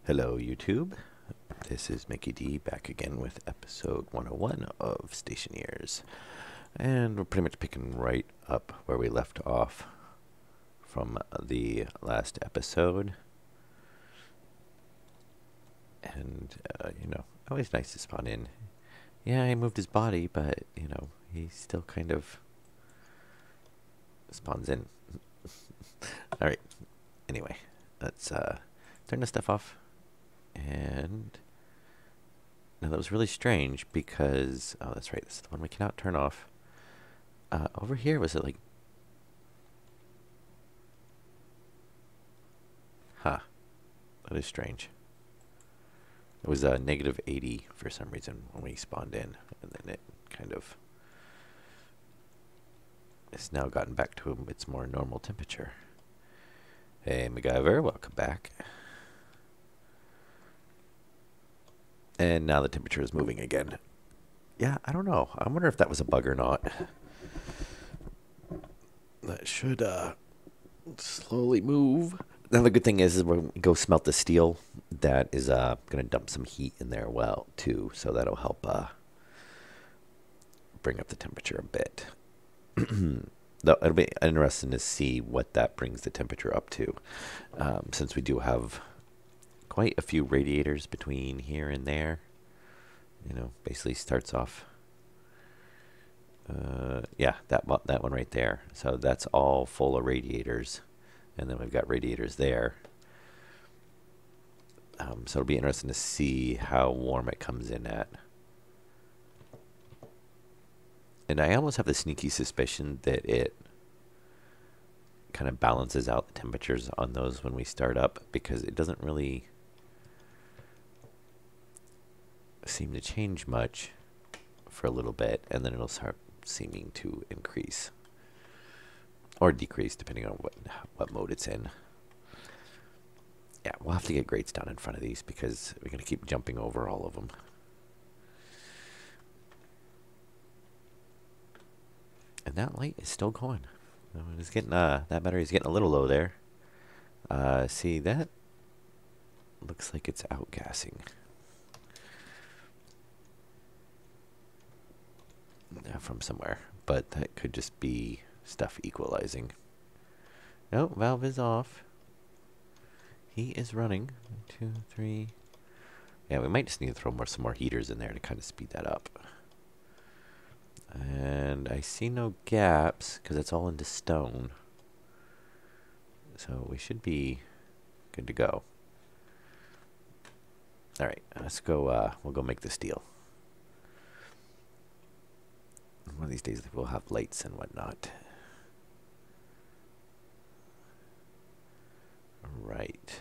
Hello YouTube, this is Mickey D back again with episode 101 of Stationeers. And we're pretty much picking right up where we left off from the last episode. And, always nice to spawn in. Yeah, he moved his body, but, he still kind of spawns in. Alright, anyway, let's turn this stuff off. And now that was really strange because, oh, that's right, this is the one we cannot turn off. Over here, was it like, that is strange. It was negative 80 for some reason when we spawned in, and then it kind of, it's now gotten back to its more normal temperature. Hey, MacGyver, welcome back. And now the temperature is moving again. Yeah, I don't know. I wonder if that was a bug or not. That should slowly move. Now the good thing is when we go smelt the steel, that is going to dump some heat in there too. So that'll help bring up the temperature a bit. Though it'll be interesting to see what that brings the temperature up to. Since we do have quite a few radiators between here and there. Basically starts off. Yeah, that one right there. So that's all full of radiators, and then we've got radiators there. So it'll be interesting to see how warm it comes in at. And I almost have the sneaky suspicion that it kind of balances out the temperatures on those when we start up, because it doesn't really seem to change much for a little bit, and then it'll start seeming to increase or decrease depending on what mode it's in. Yeah, we'll have to get grates down in front of these because we're going to keep jumping over all of them. And that light is still going. It's getting that battery is getting a little low there. See, that looks like it's outgassing. From somewhere, but that could just be stuff equalizing. No, valve is off. He is running. 1, 2, 3. Yeah, we might just need to throw some more heaters in there to kind of speed that up. And I see no gaps because it's all into stone. So we should be good to go. All right, let's go. We'll go make the steel. One of these days we'll have lights and whatnot. Right.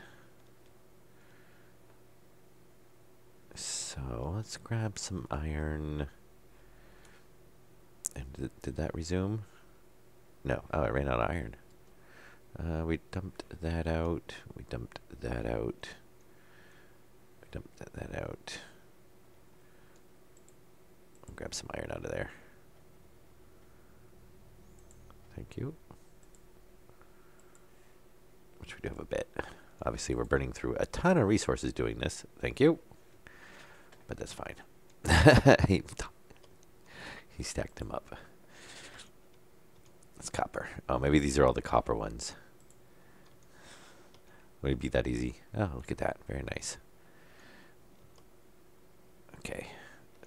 So let's grab some iron. And did that resume? No. Oh, I ran out of iron. We dumped that out. We dumped that out. We dumped that out. I'll grab some iron out of there. Thank you. Which we do have a bit. Obviously, we're burning through a ton of resources doing this. Thank you. But that's fine. He stacked them up. That's copper. Oh, maybe these are all the copper ones. Would it be that easy? Oh, look at that. Very nice. Okay.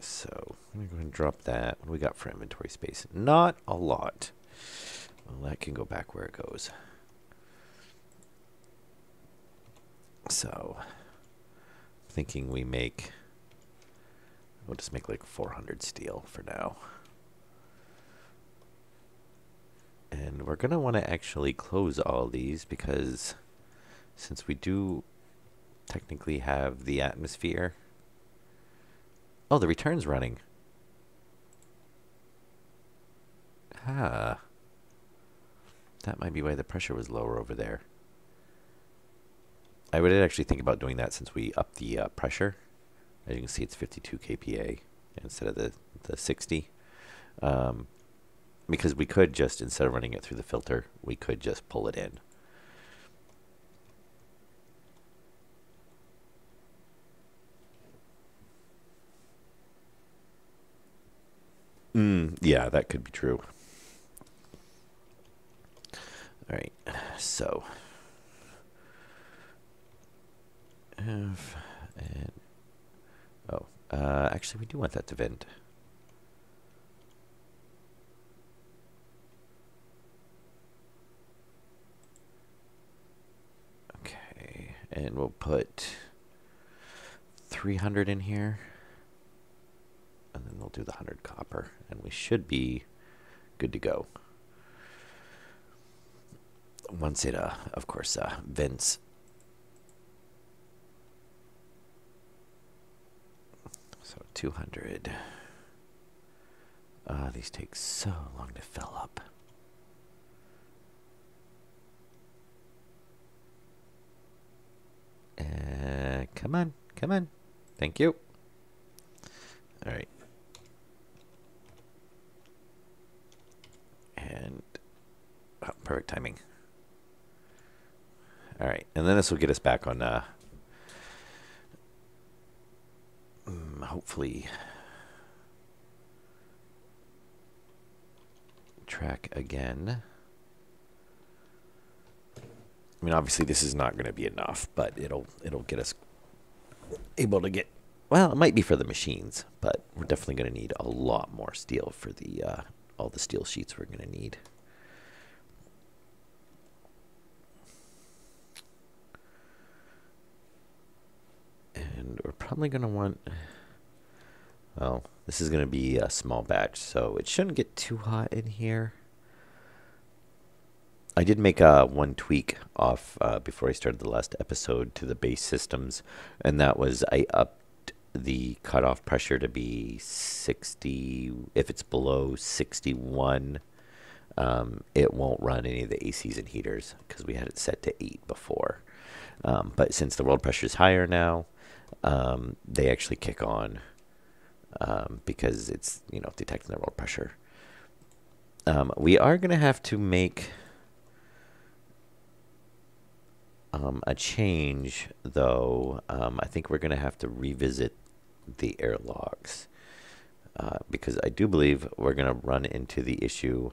So, I'm going to go ahead and drop that. What do we got for inventory space? Not a lot. Well, that can go back where it goes. So, thinking we'll just make like 400 steel for now. And we're going to want to actually close all these because since we do technically have the atmosphere. Oh, the return's running. That might be why the pressure was lower over there. I would actually think about doing that since we upped the pressure. As you can see, it's 52 kPa instead of the 60. Because we could just, instead of running it through the filter, we could just pull it in. Yeah, that could be true. All right, so F and oh, actually, we do want that to vent. Okay, and we'll put 300 in here, and then we'll do the 100 copper, and we should be good to go. Once it, of course, vents. So 200. These take so long to fill up. Come on, come on. Thank you. All right. And perfect timing. All right, and then this will get us back on, hopefully, track again. I mean, obviously, this is not going to be enough, but it'll get us able to get. Well, it might be for the machines, but we're definitely going to need a lot more steel for the all the steel sheets we're going to need. And we're probably going to want. Well, this is going to be a small batch, so it shouldn't get too hot in here. I did make one tweak off before I started the last episode to the base systems, and that was I upped the cutoff pressure to be 60. If it's below 61, it won't run any of the ACs and heaters because we had it set to 8 before. But since the world pressure is higher now, they actually kick on because it's detecting the world pressure. We are going to have to make a change, though. I think we're going to have to revisit the air logs because I do believe we're going to run into the issue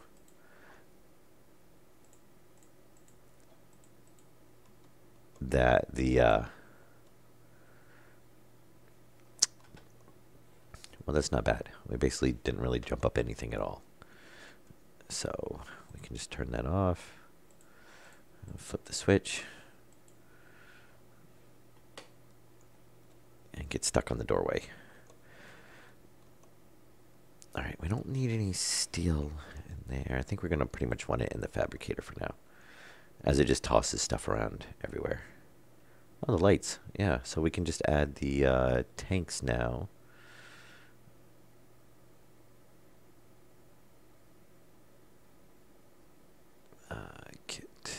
that the well, that's not bad. We basically didn't really jump up anything at all. So we can just turn that off. Flip the switch. And get stuck on the doorway. All right, we don't need any steel in there. I think we're going to pretty much want it in the fabricator for now, as it just tosses stuff around everywhere. Oh, the lights. Yeah, so we can just add the tanks now. Kit.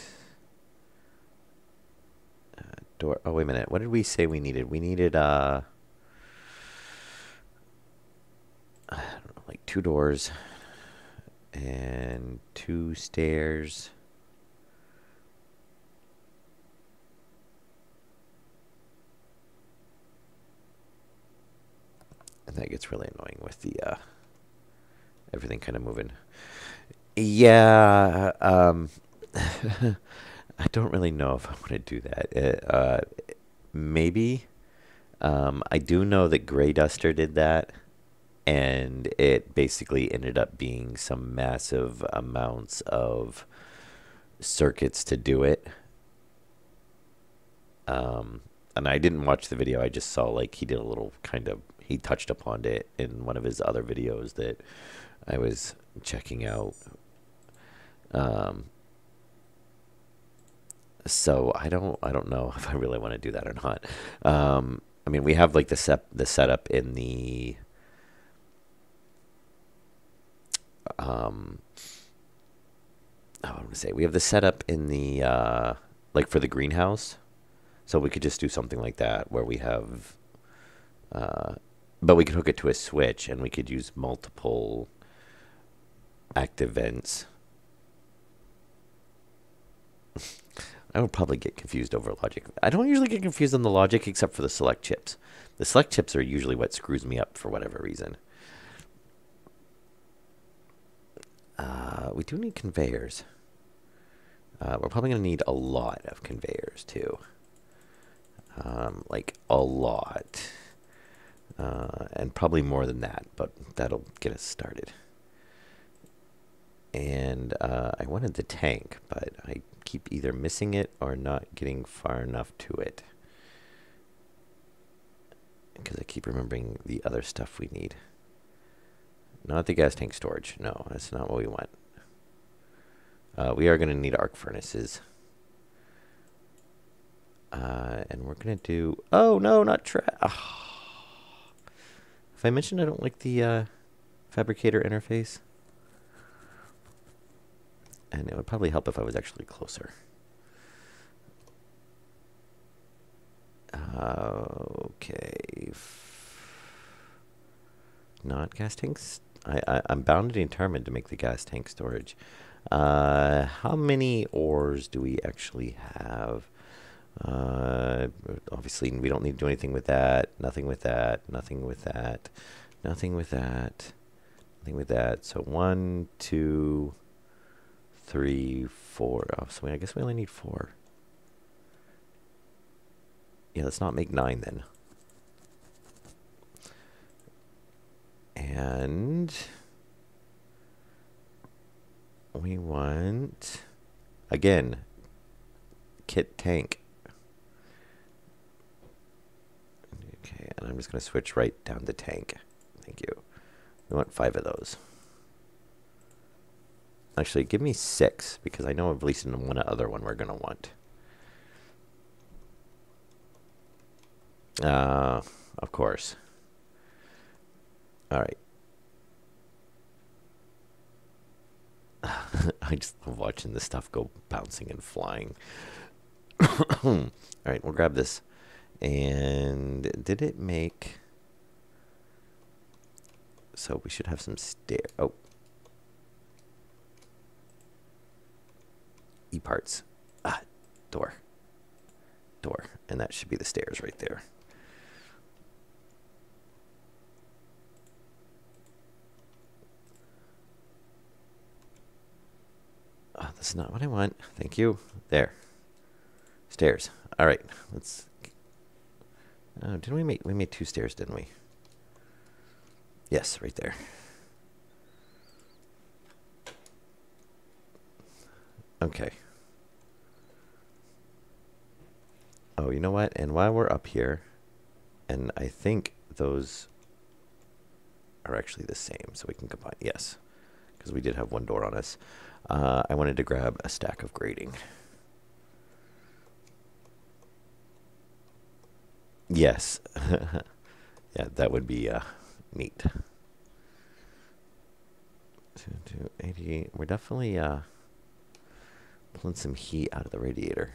Door. Oh, wait a minute. What did we say we needed? We needed, I don't know, like 2 doors and 2 stairs. And that gets really annoying with the, everything kind of moving. Yeah, I don't really know if I want to do that. Maybe. I do know that Gray Duster did that, and it basically ended up being some massive amounts of circuits to do it. And I didn't watch the video. I just saw like he did a little he touched upon it in one of his other videos that I was checking out. So I don't know if I really want to do that or not. I mean, we have like the setup in the I want to say we have the setup in the like for the greenhouse, so we could just do something like that where we have, but we could hook it to a switch and we could use multiple active vents. I would probably get confused over logic. I don't usually get confused on the logic except for the select chips. The select chips are usually what screws me up for whatever reason. We do need conveyors. We're probably going to need a lot of conveyors, too. Like, a lot. And probably more than that, but that'll get us started. And I wanted the tank, but I keep either missing it or not getting far enough to it. Because I keep remembering the other stuff we need. Not the gas tank storage. No, that's not what we want. We are going to need arc furnaces. And we're going to do... Oh, no, not oh. If I mentioned I don't like the fabricator interface. And it would probably help if I was actually closer. Okay. Not gas tanks. I'm bound and determined to make the gas tank storage. How many ores do we actually have? Obviously, we don't need to do anything with that. Nothing with that. Nothing with that. Nothing with that. Nothing with that. So 1, 2, 3, 4. Oh, so I guess we only need 4. Yeah, let's not make 9 then. And we want, again, kit tank. Okay, and I'm just going to switch right down to tank. Thank you. We want 5 of those. Actually, give me 6, because I know at least in one other one we're going to want. Of course. All right. I just love watching this stuff go bouncing and flying. All right, we'll grab this. And did it make... So we should have some stair... Oh. E-parts. Ah, door. Door. And that should be the stairs right there. Oh, that's not what I want. Thank you. There. Stairs. All right. Let's... Oh, didn't we made 2 stairs, didn't we? Yes, right there. Okay. Oh, you know what? And while we're up here, and I think those are actually the same, so we can combine. Yes, because we did have one door on us. I wanted to grab a stack of grating. Yes. Yeah, that would be neat. 280. We're definitely pulling some heat out of the radiator.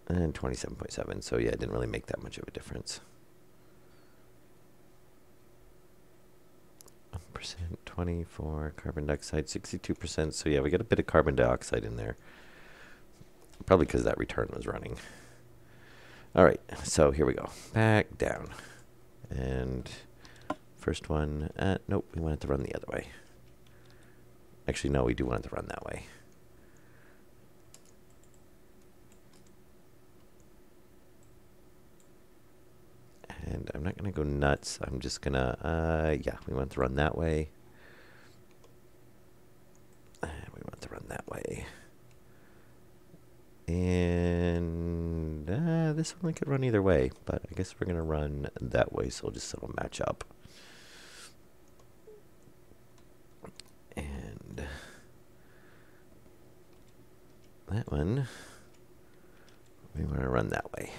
And 27.7. So yeah, it didn't really make that much of a difference. 1%, 24, carbon dioxide, 62%. So yeah, we got a bit of carbon dioxide in there. Probably because that return was running. All right, so here we go. Back down. And first one, nope, we want it to run the other way. Actually, no, we do want it to run that way. And I'm not going to go nuts. I'm just going to, yeah, we want it to run that way. And we want it to run that way. And this one could run either way, but I guess we're going to run that way, so it'll match up. And that one, we want to run that way.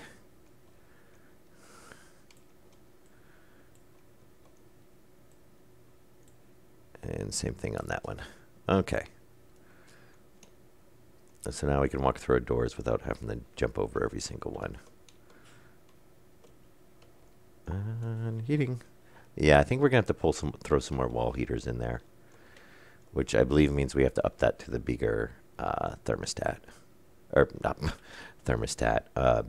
And same thing on that one. Okay. So now we can walk through our doors without having to jump over every single one. And heating. Yeah, I think we're going to have to throw some more wall heaters in there. Which I believe means we have to up that to the bigger thermostat. Or, not thermostat.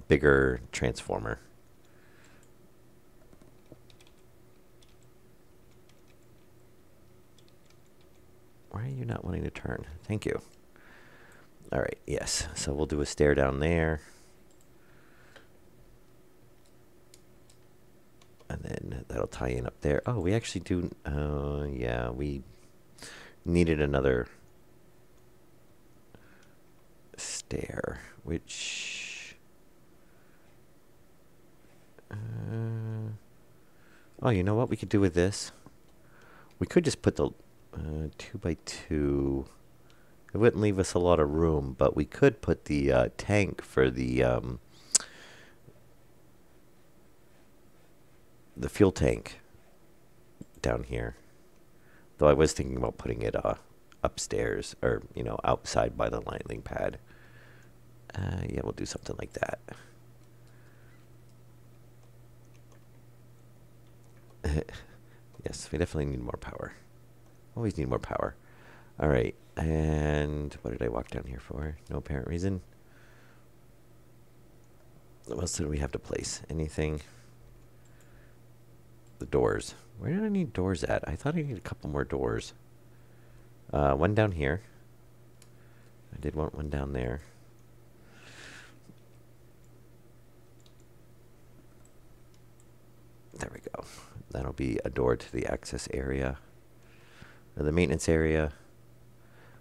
Bigger transformer. Why are you not wanting to turn? Thank you. All right, yes. So we'll do a stair down there. And then that'll tie in up there. Oh, we actually do, yeah, we needed another stair, which, oh, you know what we could do with this? We could just put the 2x2. It wouldn't leave us a lot of room, but we could put the tank for the fuel tank down here. Though I was thinking about putting it upstairs, or, you know, outside by the landing pad. Yeah, we'll do something like that. Yes, we definitely need more power. Always need more power. All right, and what did I walk down here for? No apparent reason. What else did we have to place? Anything? The doors. Where did I need doors at? I thought I needed a couple more doors. One down here. I did want one down there. There we go. That'll be a door to the access area, or the maintenance area.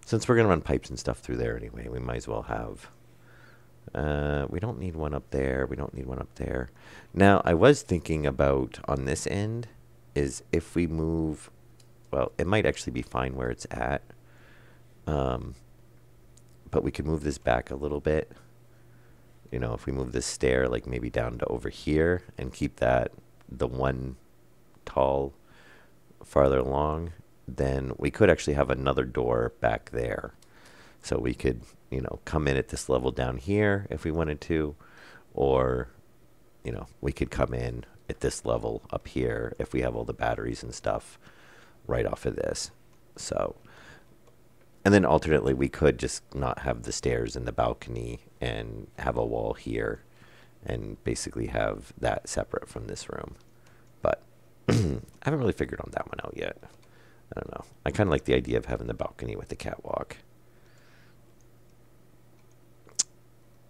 Since we're going to run pipes and stuff through there anyway, we might as well have. We don't need one up there. We don't need one up there. Now, I was thinking about on this end is if we move, well, it might actually be fine where it's at. But we could move this back a little bit. You know, if we move this stair like maybe down to over here and keep that the one tall farther along, then we could actually have another door back there. So we could, you know, come in at this level down here if we wanted to, or, you know, we could come in at this level up here if we have all the batteries and stuff right off of this. So, and then alternately, we could just not have the stairs in the balcony and have a wall here and basically have that separate from this room. But I haven't really figured on that one out yet. I don't know. I kind of like the idea of having the balcony with the catwalk.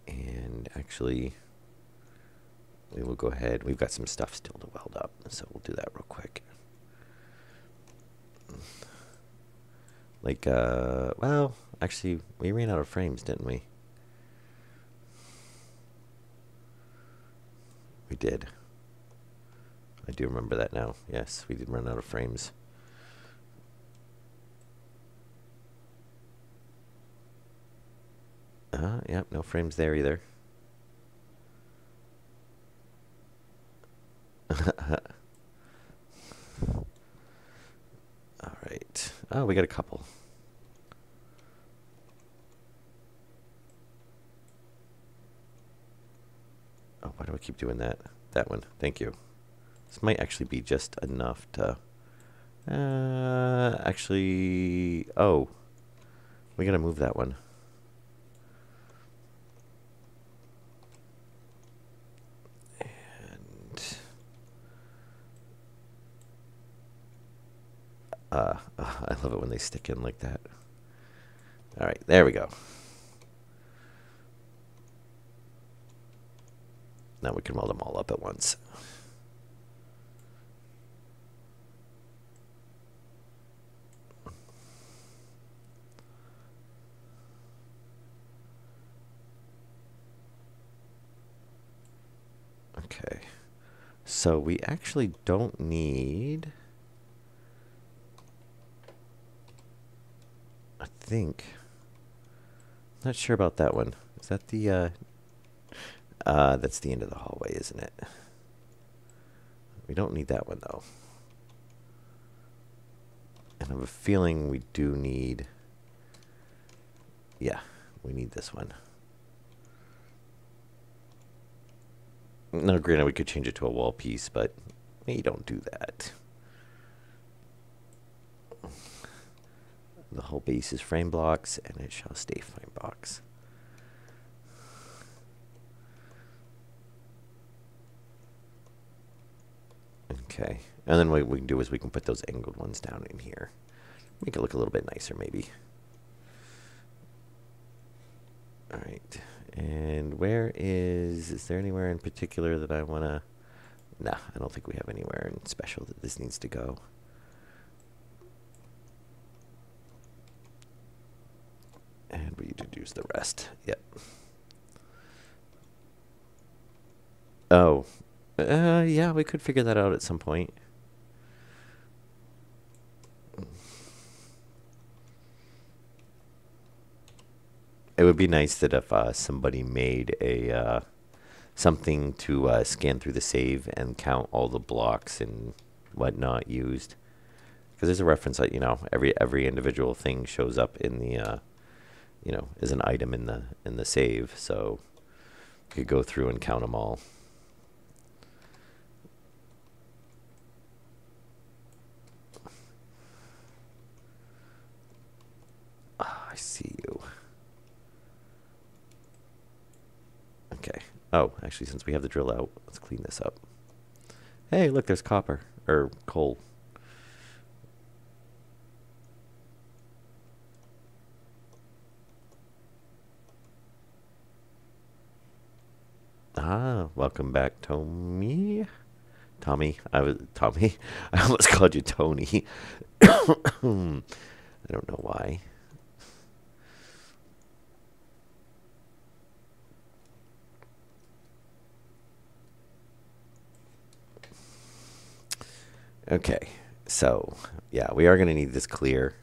And actually, we will go ahead. We've got some stuff still to weld up, so we'll do that real quick. Like, well, actually, we ran out of frames, didn't we? We did. I do remember that now. Yes, we did run out of frames. Yep, no frames there either. All right. Oh, we got a couple. Oh, why do I keep doing that? That one. Thank you. This might actually be just enough to... actually... Oh. We gotta move that one. And... I love it when they stick in like that. All right, there we go. Now we can weld them all up at once. Okay. So we actually don't need... I think... Not sure about that one. Is that the... that's the end of the hallway, isn't it? We don't need that one, though. And I have a feeling we do need... Yeah, we need this one. Now, granted, we could change it to a wall piece, but we don't do that. The whole base is frame blocks, and it shall stay frame blocks. Okay, and then what we can do is we can put those angled ones down in here, Make it look a little bit nicer, maybe. All right. And is there anywhere in particular that I want to... Nah, I don't think we have anywhere in special that this needs to go. And we deduce the rest. Yep. Oh. Yeah, we could figure that out at some point. It would be nice that if somebody made a something to scan through the save and count all the blocks and whatnot used, because there's a reference that every individual thing shows up in the as an item in the save, so you could go through and count them all. I see you. Okay. Oh, actually, since we have the drill out, let's clean this up. Hey, look, there's copper. Or coal. Ah, welcome back, Tommy. Tommy. Tommy. I almost called you Tony. I don't know why. Okay, so, yeah, we are going to need this clear.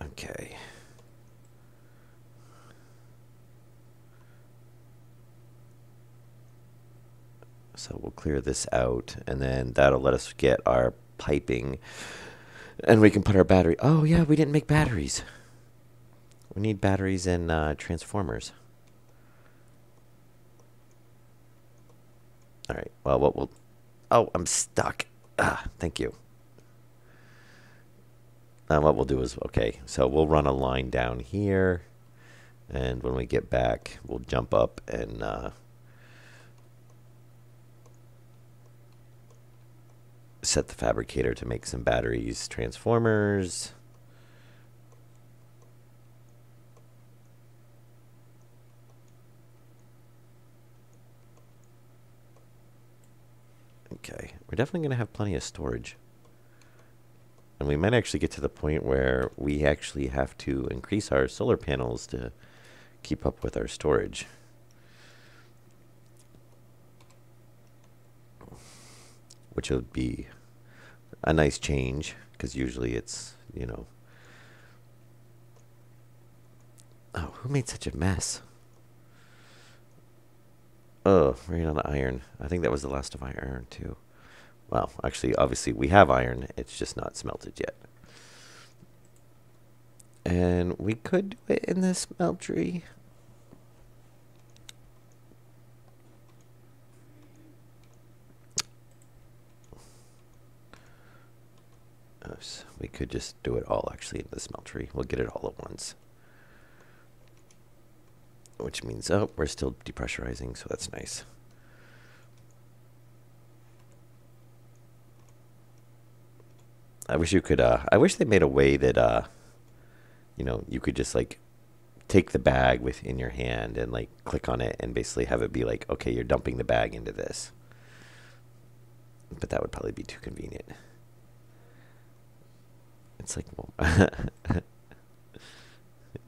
Okay. So we'll clear this out, and then that'll let us get our piping, and we can put our battery. Oh, yeah, we didn't make batteries. We need batteries and transformers. All right. Well, what we'll... Oh, I'm stuck. Ah, thank you. What we'll do is, okay, so we'll run a line down here, and when we get back, we'll jump up and set the fabricator to make some batteries, transformers. Okay, we're definitely going to have plenty of storage. And we might actually get to the point where we actually have to increase our solar panels to keep up with our storage. Which would be a nice change, because usually it's, Oh, who made such a mess? Oh, ran out of iron. I think that was the last of iron, too. Well, actually, obviously, we have iron. It's just not smelted yet. And we could do it in this smeltery. We could just do it all, actually, in the smeltery. We'll get it all at once. Which means, oh, we're still depressurizing, so that's nice. I wish you could, I wish they made a way that, you could just, like, take the bag within your hand and, like, click on it and basically have it be like, okay, you're dumping the bag into this. But that would probably be too convenient. It's like, well,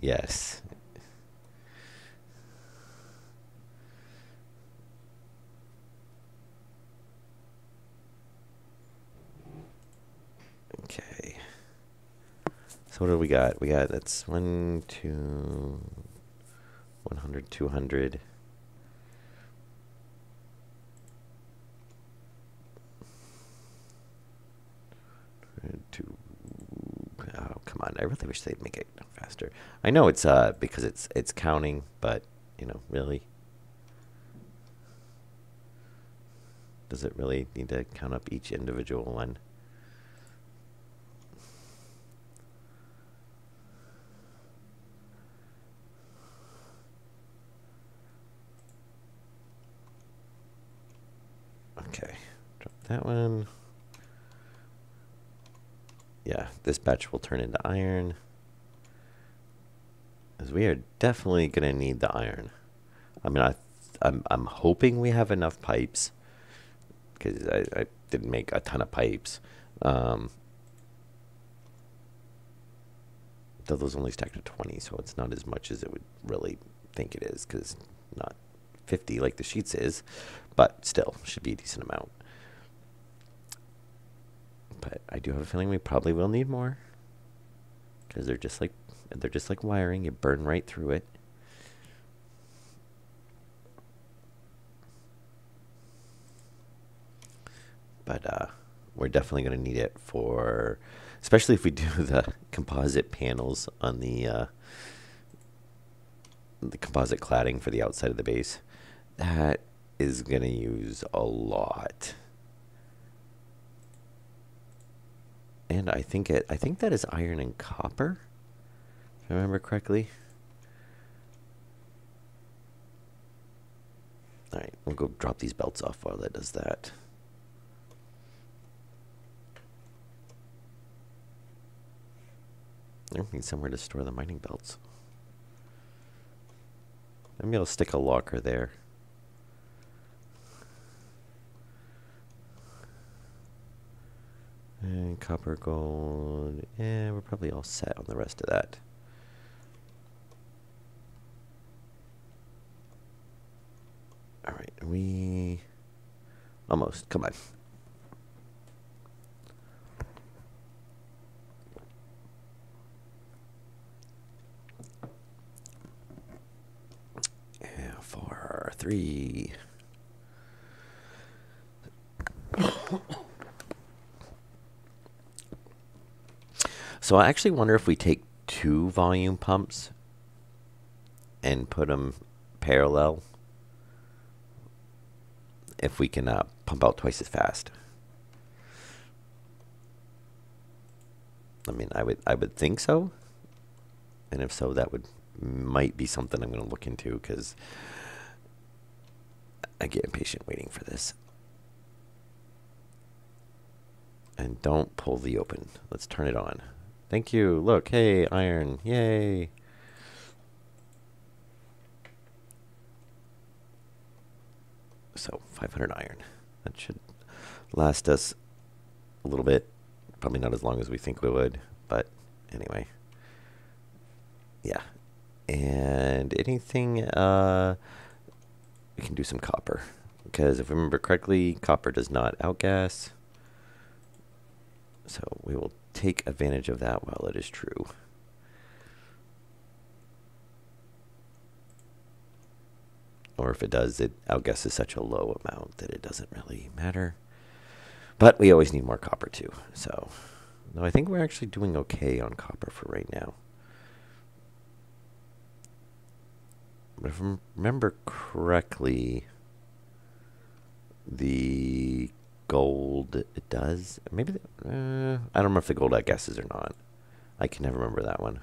yes. Okay. So what do we got? We got, that's 1, 2, 100, 200. Oh, come on. I really wish they'd make it faster. I know it's because it's counting, but really, does it really need to count up each individual one? that one. Yeah, this batch will turn into iron. Because we are definitely going to need the iron. I mean, I'm hoping we have enough pipes. Because I didn't make a ton of pipes. Though those only stacked to 20, so it's not as much as it would really think it is. Because not 50 like the sheets is. But still, should be a decent amount. But I do have a feeling we probably will need more. Because they're just like wiring. You burn right through it. But we're definitely going to need it for, especially if we do the composite panels on the composite cladding for the outside of the base. That is going to use a lot. And I think that is iron and copper, if I remember correctly. All right, we'll go drop these belts off while that does that. There needs somewhere to store the mining belts. Maybe I'll stick a locker there. And copper, gold. Yeah, we're probably all set on the rest of that. All right, we almost. Come on. Yeah, 4, 3. So I actually wonder if we take 2 volume pumps and put them parallel, if we can pump out twice as fast. I mean, I would think so, and if so, that might be something I'm going to look into, because I get impatient waiting for this. And don't pull the open. Let's turn it on. Thank you. Look, hey, iron. Yay. So 500 iron. That should last us a little bit. Probably not as long as we think we would, but anyway. Yeah. And anything, we can do some copper. Because if I remember correctly, copper does not outgas. So we will take advantage of that while it is true. Or if it does, it outgasses such a low amount that it doesn't really matter. But we always need more copper too. So, no, I think we're actually doing okay on copper for right now. But if I remember correctly, the gold, it does. Maybe, I don't remember if the gold outgasses or not. I can never remember that one.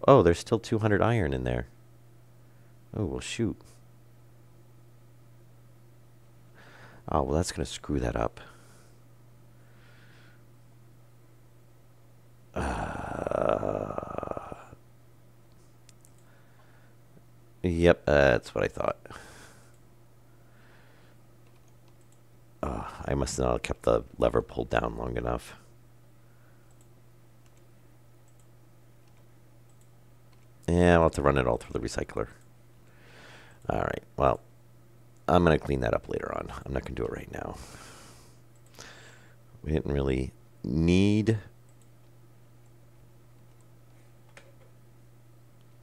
Oh, there's still 200 iron in there. Oh, well, shoot. Oh, well, that's going to screw that up. Yep, that's what I thought. I must not have kept the lever pulled down long enough. Yeah, I'll have to run it all through the recycler. Alright, well, I'm going to clean that up later on. I'm not going to do it right now. We didn't really need...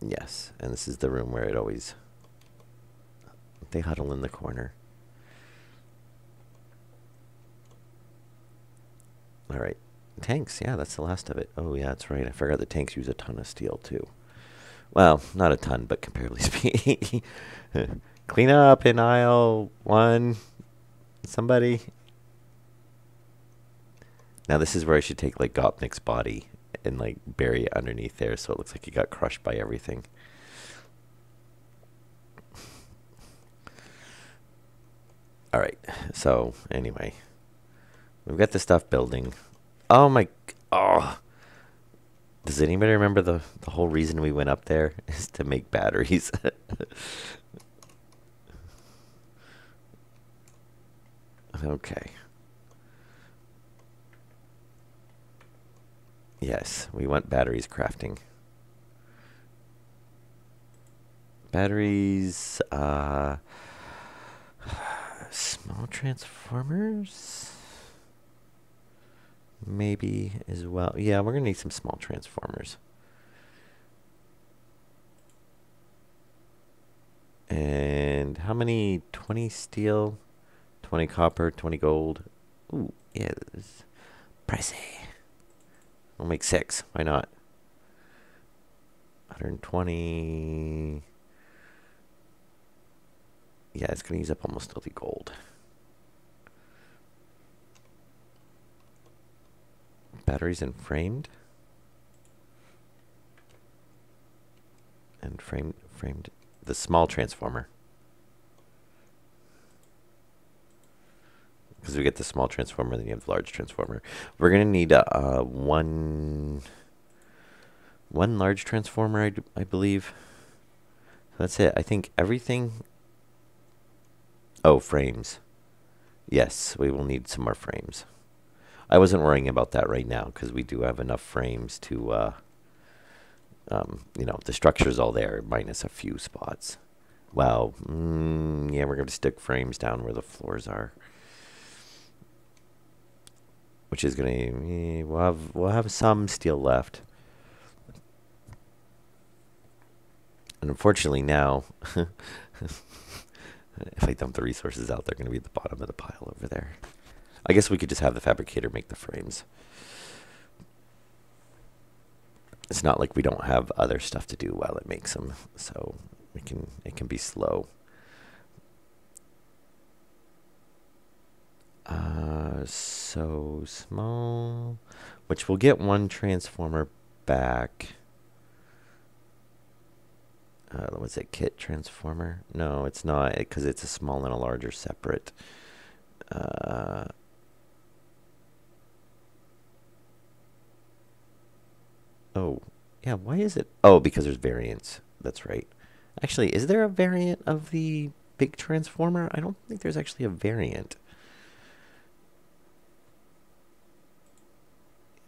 Yes, and this is the room where it always... They huddle in the corner. Alright, tanks, yeah, that's the last of it. Oh, yeah, that's right. I forgot the tanks use a ton of steel, too. Well, not a ton, but comparably speaking. Clean up in aisle 1. Somebody. Now this is where I should take like Gopnik's body and like bury it underneath there so it looks like he got crushed by everything. Alright, so anyway. We've got the stuff building. Oh my, oh. Does anybody remember the whole reason we went up there is to make batteries? Okay. Yes, we want batteries crafting. Batteries, small transformers? Maybe as well. Yeah, we're gonna need some small transformers. And how many? 20 steel, 20 copper, 20 gold. Ooh, yeah, this is pricey. We'll make 6. Why not? 120. Yeah, it's going to use up almost all the gold. Batteries and framed. And framed the small transformer. Because we get the small transformer, then you have the large transformer. We're going to need one large transformer, I believe. That's it. I think everything... Oh, frames. Yes, we will need some more frames. I wasn't worrying about that right now because we do have enough frames to, you know, the structure's all there minus a few spots. Well, yeah, we're going to stick frames down where the floors are. Which is going to, we'll have some steel left. And unfortunately now, if I dump the resources out, they're going to be at the bottom of the pile over there. I guess we could just have the fabricator make the frames. It's not like we don't have other stuff to do while it makes them, so it can be slow. So small, which we'll get one transformer back. What's it, kit transformer? No, it's not, because it's a small and a larger separate. Oh, yeah, why is it? Oh, because there's variants. That's right. Actually, is there a variant of the big transformer? I don't think there's actually a variant.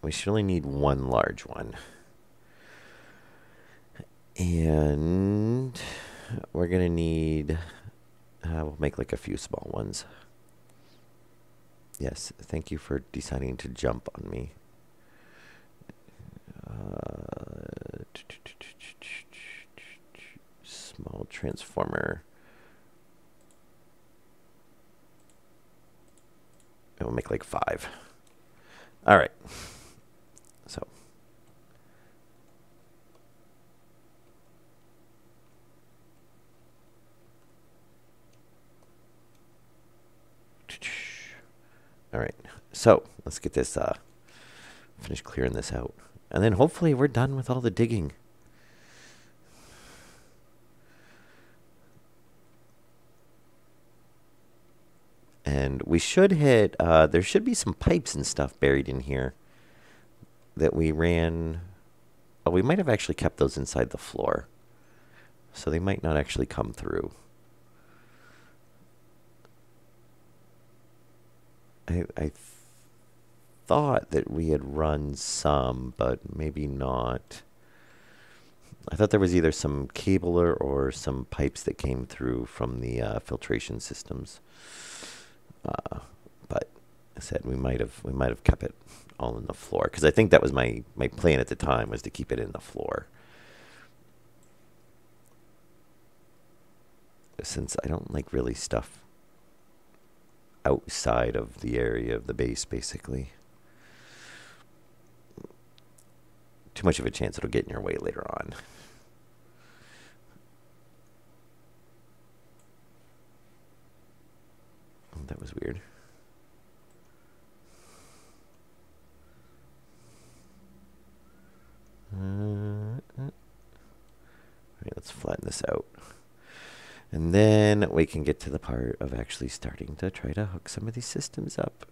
We should only need one large one. And we're going to need... we'll make like a few small ones. Yes, thank you for deciding to jump on me. Small transformer. And we'll make like 5. All right. So. All right. So let's get this, finish clearing this out. And then hopefully we're done with all the digging. And we should hit, there should be some pipes and stuff buried in here that we ran. Oh, we might have actually kept those inside the floor. So they might not actually come through. I thought that we had run some, but maybe not. I thought there was either some cable or some pipes that came through from the filtration systems. But I said we might have kept it all in the floor because I think that was my plan at the time, was to keep it in the floor. Since I don't like really stuff outside of the area of the base, basically. Too much of a chance it'll get in your way later on. Oh, that was weird. Alright, let's flatten this out. And then we can get to the part of actually starting to try to hook some of these systems up.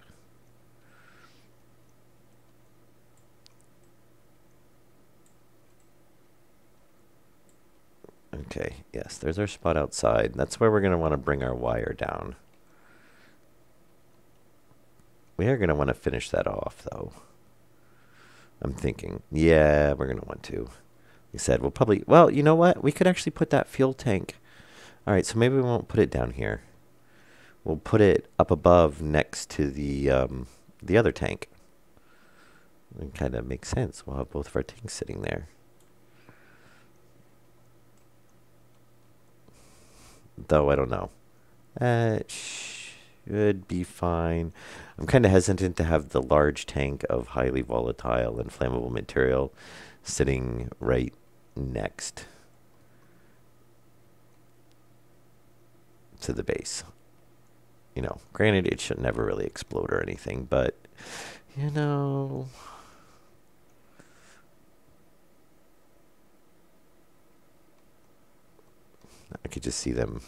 Yes, there's our spot outside. That's where we're going to want to bring our wire down. We are going to want to finish that off, though. I'm thinking, yeah, we're going to want to. He said, we'll probably, well, you know what? We could actually put that fuel tank. All right, so maybe we won't put it down here. We'll put it up above next to the other tank. It kind of makes sense. We'll have both of our tanks sitting there. Though, I don't know. It should be fine. I'm kind of hesitant to have the large tank of highly volatile and flammable material sitting right next to the base. You know, granted, it should never really explode or anything, but, you know, I could just see them.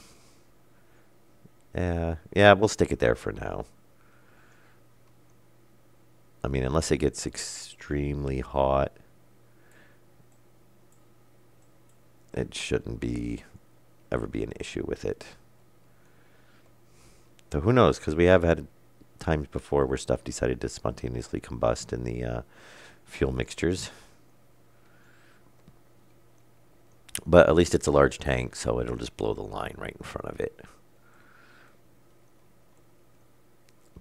Yeah, we'll stick it there for now. I mean, unless it gets extremely hot, it shouldn't ever be an issue with it. So who knows? Because we have had times before where stuff decided to spontaneously combust in the fuel mixtures. But at least it's a large tank, so it'll just blow the line right in front of it.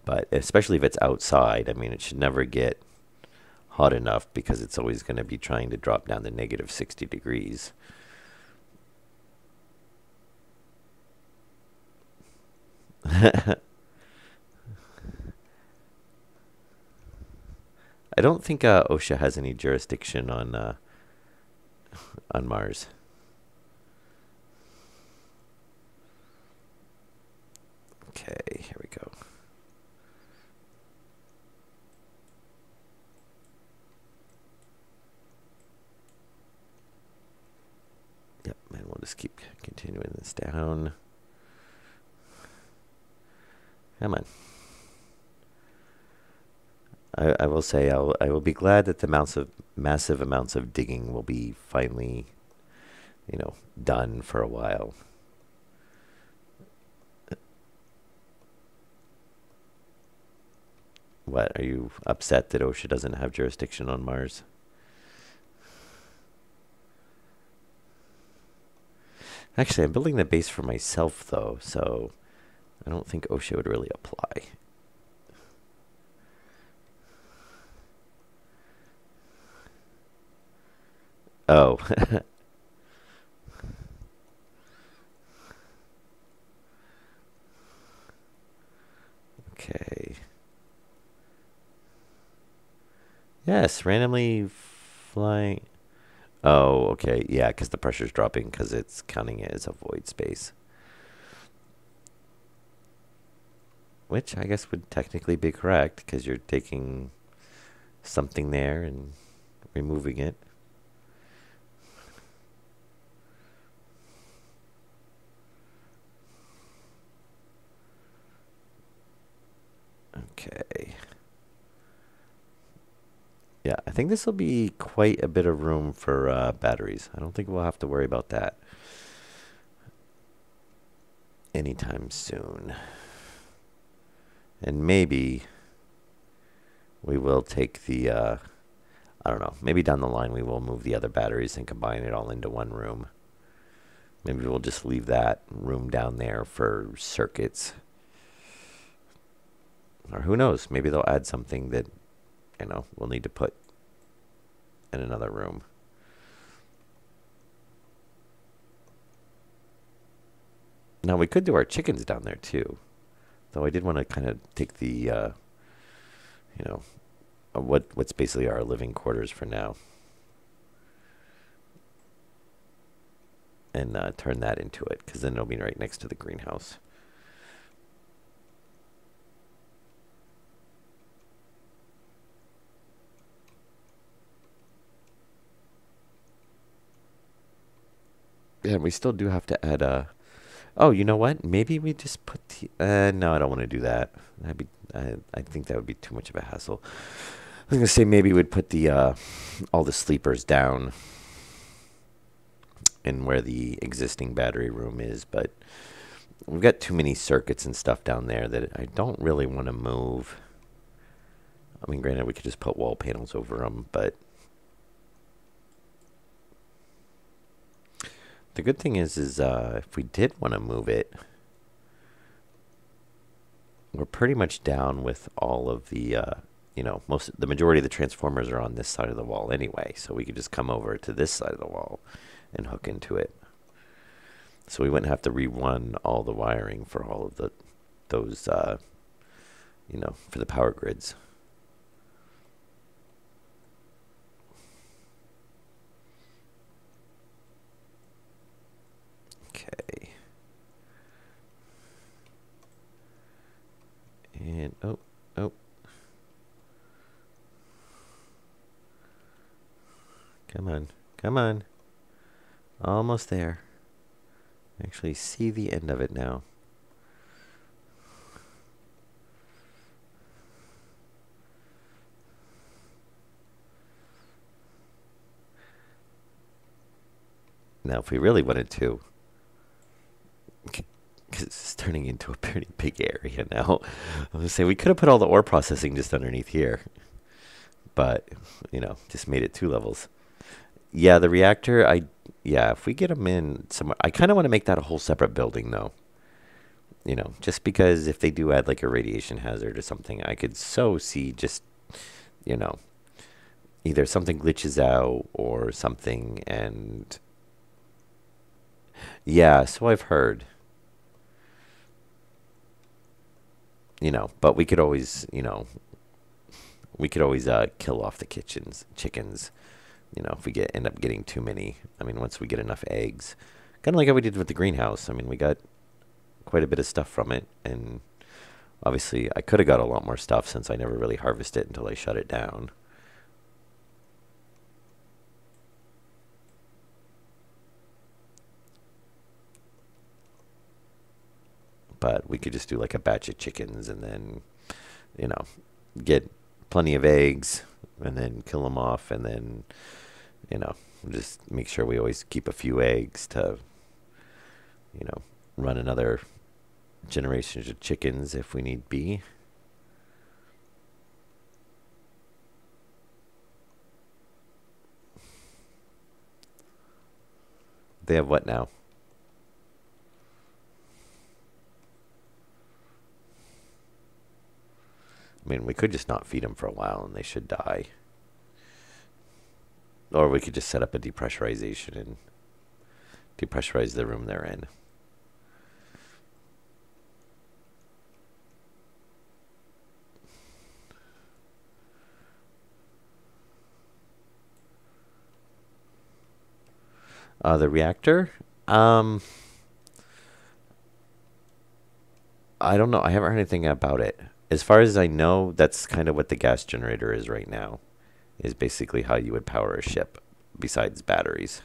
But especially if it's outside, I mean, it should never get hot enough because it's always going to be trying to drop down to negative 60 degrees. I don't think OSHA has any jurisdiction on Mars. Okay, here we go. Yep, and we'll just keep continuing this down. Come on. I will say I will be glad that the massive amounts of digging will be finally, you know, done for a while. What, are you upset that OSHA doesn't have jurisdiction on Mars? Actually, I'm building the base for myself, though, so I don't think OSHA would really apply. Oh. Okay. Yes, randomly flying. Oh, okay. Yeah, because the pressure's dropping because it's counting it as a void space. Which I guess would technically be correct because you're taking something there and removing it. Okay. Yeah, I think this will be quite a bit of room for batteries. I don't think we'll have to worry about that anytime soon. And maybe we will take the, I don't know, maybe down the line we will move the other batteries and combine it all into one room. Maybe we'll just leave that room down there for circuits. Or who knows, maybe they'll add something that, you know, we'll need to put in another room. Now we could do our chickens down there too. Though I did want to kind of take the, you know, what's basically our living quarters for now. And turn that into it, because then it'll be right next to the greenhouse. Yeah, we still do have to add a... Oh, you know what? Maybe we just put the... no, I don't want to do that. That'd be... I think that would be too much of a hassle. I was going to say maybe we'd put the all the sleepers down in where the existing battery room is, but we've got too many circuits and stuff down there that I don't really want to move. I mean, granted, we could just put wall panels over them, but the good thing is if we did want to move it, we're pretty much down with all of the, the majority of the transformers are on this side of the wall anyway, so we could just come over to this side of the wall and hook into it. So we wouldn't have to rerun all the wiring for all of those, for the power grids. Okay. And, oh. Come on. Almost there. Actually see the end of it now. Now, if we really wanted to, because it's turning into a pretty big area now, I was going to say we could have put all the ore processing just underneath here, but, just made it 2 levels. Yeah, the reactor, if we get them in somewhere, I kind of want to make that a whole separate building, though. Just because if they do add like a radiation hazard or something, I could see just, either something glitches out or something, and yeah, so I've heard. But we could always, kill off the chickens. If we end up getting too many. I mean, once we get enough eggs. Kind of like how we did with the greenhouse. I mean, we got quite a bit of stuff from it. And obviously, I could have got a lot more stuff since I never really harvested it until I shut it down. But we could just do like a batch of chickens and then, get plenty of eggs and then kill them off and then, just make sure we always keep a few eggs to, run another generation of chickens if we need be. They have what now? I mean, we could just not feed them for a while and they should die. Or we could just set up a depressurization and depressurize the room they're in. The reactor? I don't know. I haven't heard anything about it. As far as I know, that's kind of what the gas generator is right now. Is basically how you would power a ship, besides batteries.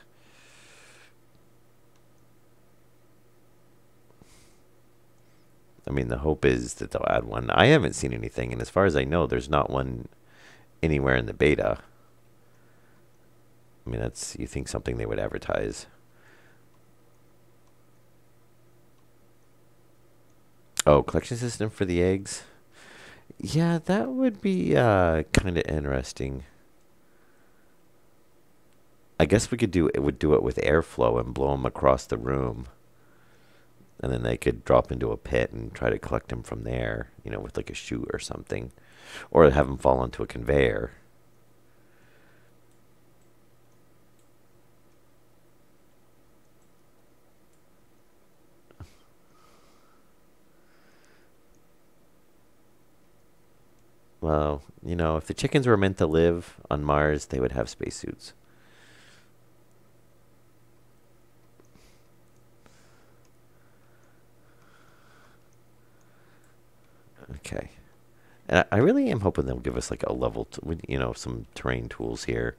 I mean, the hope is that they'll add one. I haven't seen anything, and as far as I know, there's not one anywhere in the beta. I mean, that's, you think something they would advertise. Oh, collection system for the eggs? Yeah, that would be kind of interesting. I guess we could do it with airflow and blow them across the room. And then they could drop into a pit and try to collect them from there, with like a chute or something. Or have them fall onto a conveyor. Well, if the chickens were meant to live on Mars, they would have spacesuits. Okay. And I really am hoping they'll give us like a level, some terrain tools here.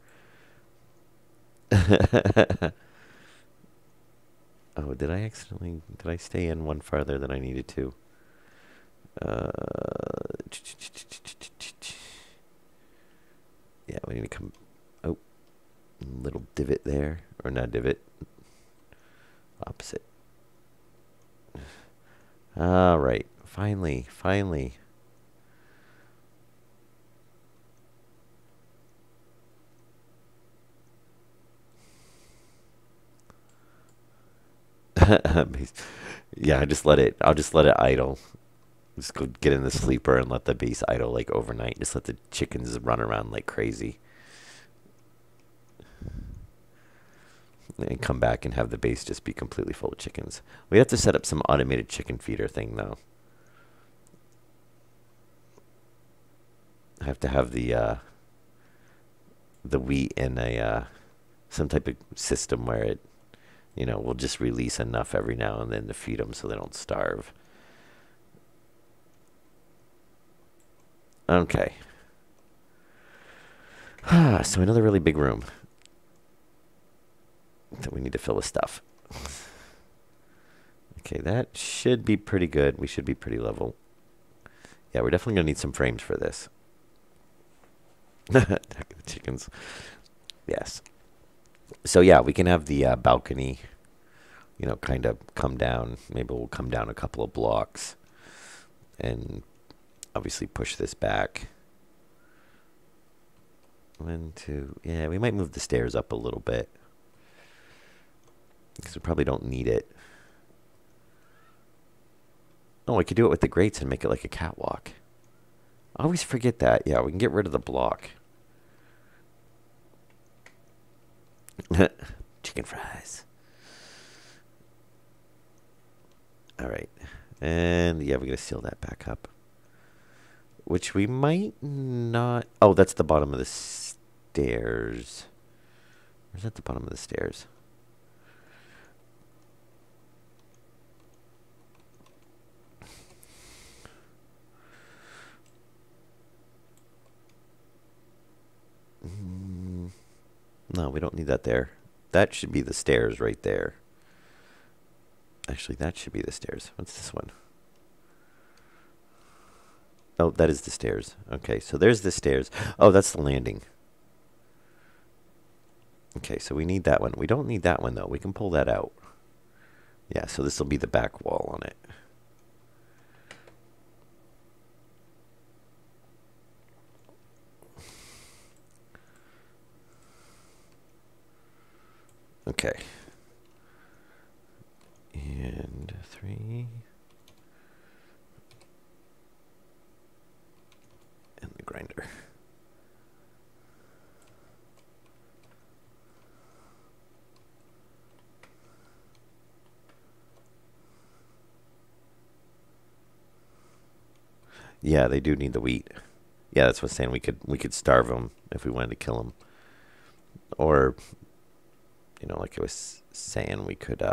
Oh, did I stay in one farther than I needed to? Yeah, we need to come, oh, little divot there, or not divot, Opposite. All right. Finally, finally. Yeah, I'll just let it idle. Just go get in the sleeper and let the base idle like overnight. Just let the chickens run around like crazy. And come back and have the base just be completely full of chickens. We have to set up some automated chicken feeder thing though. I have to have the wheat in a some type of system where it, you know, will just release enough every now and then to feed them so they don't starve. Okay. So another really big room that we need to fill with stuff. Okay, that should be pretty good. We should be pretty level. Yeah, we're definitely going to need some frames for this. Attack of the chickens. Yes. So yeah, we can have the balcony, you know, kind of come down. Maybe we'll come down a couple of blocks and obviously push this back. 1, 2. Yeah, we might move the stairs up a little bit because we probably don't need it. Oh, I could do it with the grates and make it like a catwalk. I always forget that. Yeah, we can get rid of the block. Chicken fries. All right. And yeah, we're going to seal that back up. Which we might not... Oh, that's the bottom of the stairs. Where's that the bottom of the stairs? No, we don't need that there. That should be the stairs right there. Actually, that should be the stairs. What's this one? Oh, that is the stairs. Okay, so there's the stairs. Oh, that's the landing. Okay, so we need that one. We don't need that one, though. We can pull that out. Yeah, so this will be the back wall on it. Okay. And 3. And the grinder. Yeah, they do need the wheat. Yeah, that's what I'm saying. We could starve them if we wanted to kill them. Or, you know, like I was saying, we could do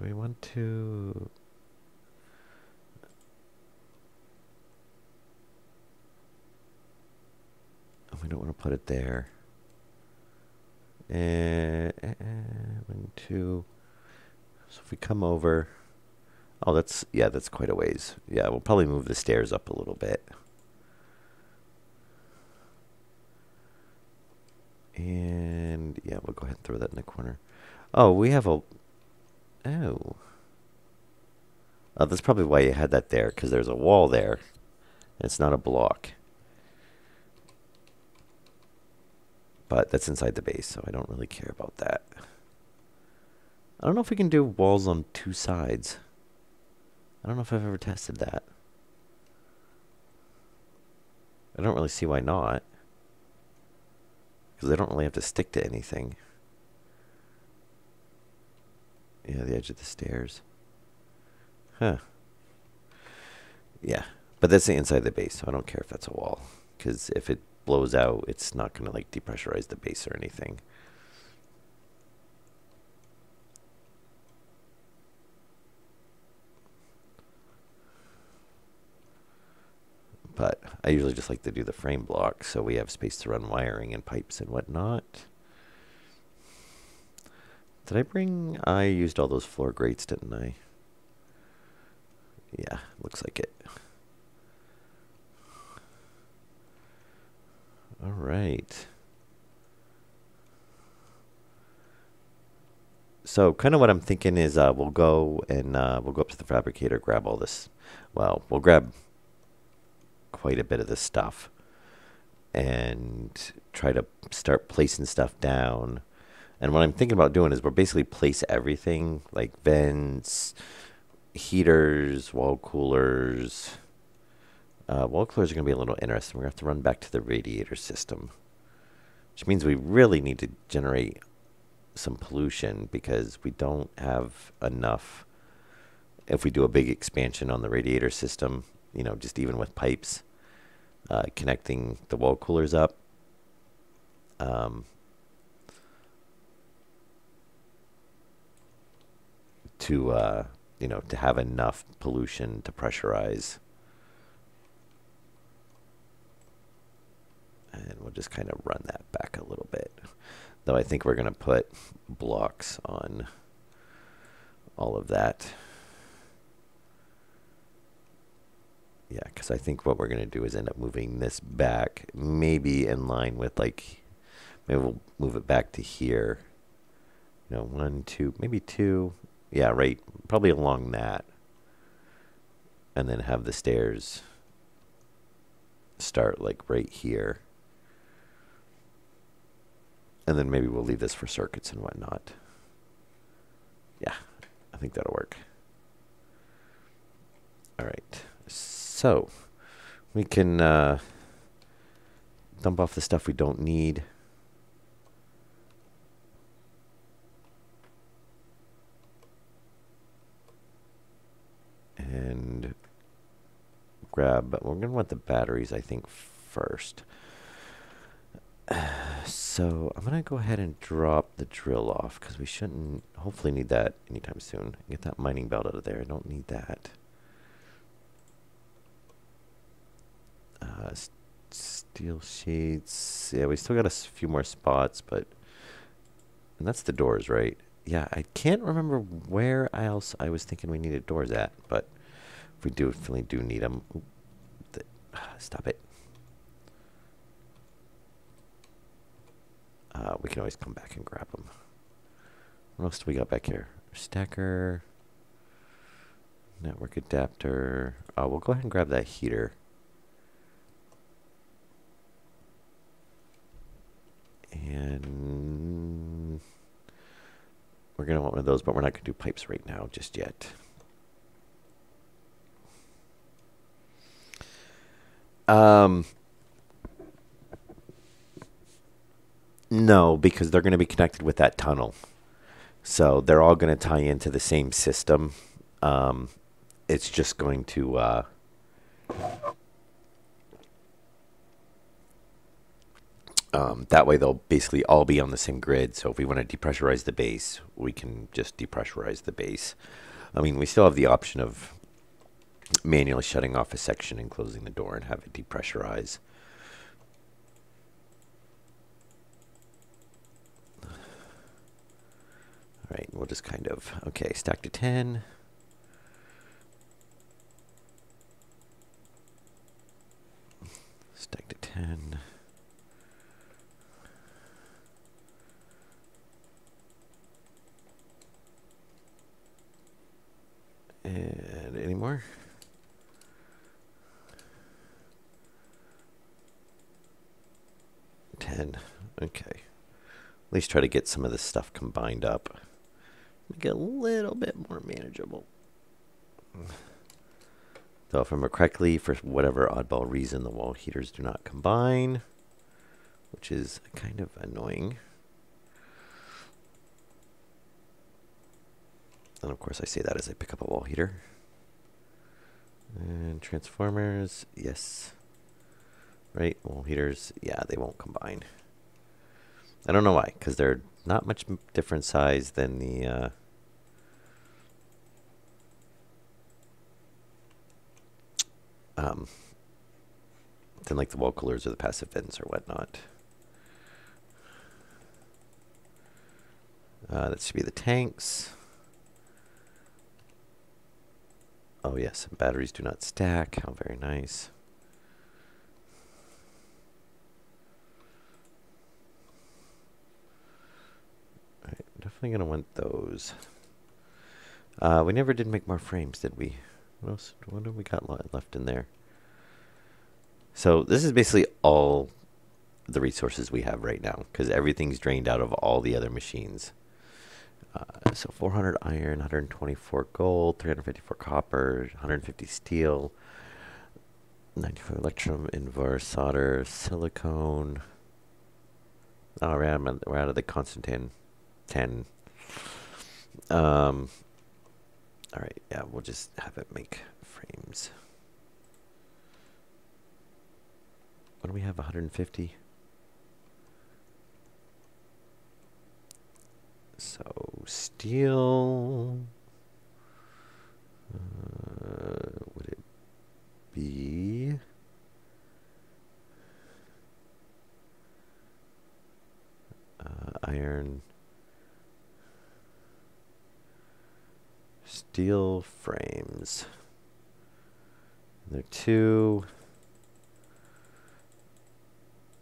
we want to... Oh, we don't want to put it there. 1, 2. So if we come over... Oh, that's... Yeah, that's quite a ways. Yeah, we'll probably move the stairs up a little bit. And, yeah, we'll go ahead and throw that in the corner. Oh, we have a... Oh. Oh, that's probably why you had that there, because there's a wall there. It's not a block. But that's inside the base, so I don't really care about that. I don't know if we can do walls on 2 sides. I don't know if I've ever tested that. I don't really see why not. Because they don't really have to stick to anything. Yeah, the edge of the stairs. Huh. Yeah. But that's the inside the base, so I don't care if that's a wall. Because if it blows out, it's not going to like depressurize the base or anything. But I usually just like to do the frame block so we have space to run wiring and pipes and whatnot. Did I bring... I used all those floor grates, didn't I? Yeah, looks like it. All right. So kind of what I'm thinking is we'll go up to the fabricator, grab all this. Well, we'll grab quite a bit of this stuff and try to start placing stuff down. And what I'm thinking about doing is we'll basically place everything like vents, heaters, wall coolers. Wall coolers are going to be a little interesting. We're going to have to run back to the radiator system, which means we really need to generate some pollution because we don't have enough. If we do a big expansion on the radiator system, you know, just even with pipes connecting the wall coolers up, to you know, to have enough pollution to pressurize. And we'll just kind of run that back a little bit. Though I think we're going to put blocks on all of that. Yeah, because I think what we're going to do is end up moving this back, maybe in line with like, maybe we'll move it back to here. You know, 1, 2, maybe 2. Yeah, right, probably along that. And then have the stairs start like right here. And then maybe we'll leave this for circuits and whatnot. Yeah, I think that'll work. All right, so we can dump off the stuff we don't need. And grab, but we're going to want the batteries, I think, first. So I'm going to go ahead and drop the drill off because we shouldn't hopefully need that anytime soon. Get that mining belt out of there. I don't need that. Steel sheets. Yeah, we still got a few more spots, but... And that's the doors, right? Yeah, I can't remember where else I was thinking we needed doors at, but if we definitely do need them. Ooh, stop it. We can always come back and grab them. What else do we got back here? Stacker. Network adapter. We'll go ahead and grab that heater. And we're going to want one of those, but we're not going to do pipes right now just yet. No, because they're going to be connected with that tunnel. So they're all going to tie into the same system. It's just going to... that way they'll basically all be on the same grid. So if we want to depressurize the base, we can just depressurize the base. I mean, we still have the option of manually shutting off a section and closing the door and have it depressurize. All right, we'll just kind of, okay, stack to 10. Stack to 10. And any more? Okay. At least try to get some of this stuff combined up. Make it a little bit more manageable. So if I remember correctly, for whatever oddball reason, the wall heaters do not combine, which is kind of annoying. And of course I say that as I pick up a wall heater. And transformers, yes. Right, wall heaters, yeah, they won't combine. I don't know why, because they're not much different size than the than like the wall coolers or the passive vents or whatnot. That should be the tanks. Oh yes, batteries do not stack. How very nice. Alright, definitely going to want those. We never did make more frames, did we? What else? What do we got left in there? So this is basically all the resources we have right now, because everything's drained out of all the other machines. So 400 iron, 124 gold, 354 copper, 150 steel, 95 electrum, invar, solder, silicone. Oh, we're out of the Constantine 10. All right, yeah, we'll just have it make frames. What do we have, 150? So, steel, would it be iron, steel frames? There are two.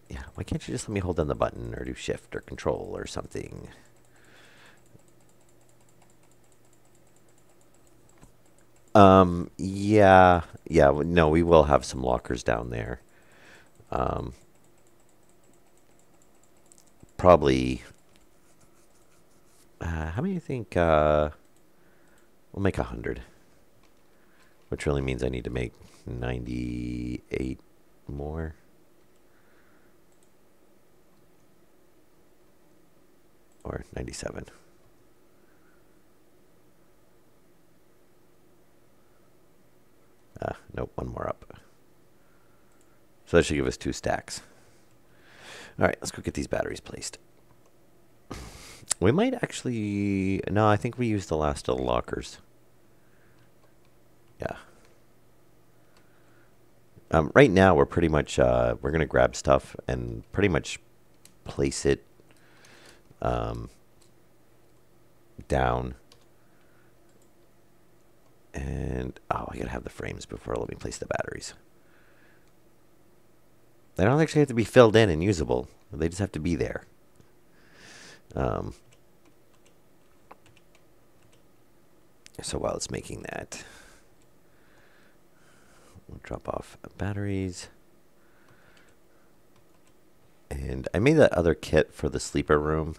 Yeah, why can't you just let me hold down the button or do shift or control or something? Yeah, no, we will have some lockers down there. Probably, how many do you think, we'll make 100, which really means I need to make 98 more. Or 97. Nope, one more up. So that should give us 2 stacks. All right, let's go get these batteries placed. We might actually... No, I think we used the last of the lockers. Yeah. Right now, we're pretty much... we're going to grab stuff and pretty much place it down. And, oh, I gotta have the frames before let me place the batteries. They don't actually have to be filled in and usable. They just have to be there. So while it's making that, we'll drop off batteries. And I made that other kit for the sleeper room.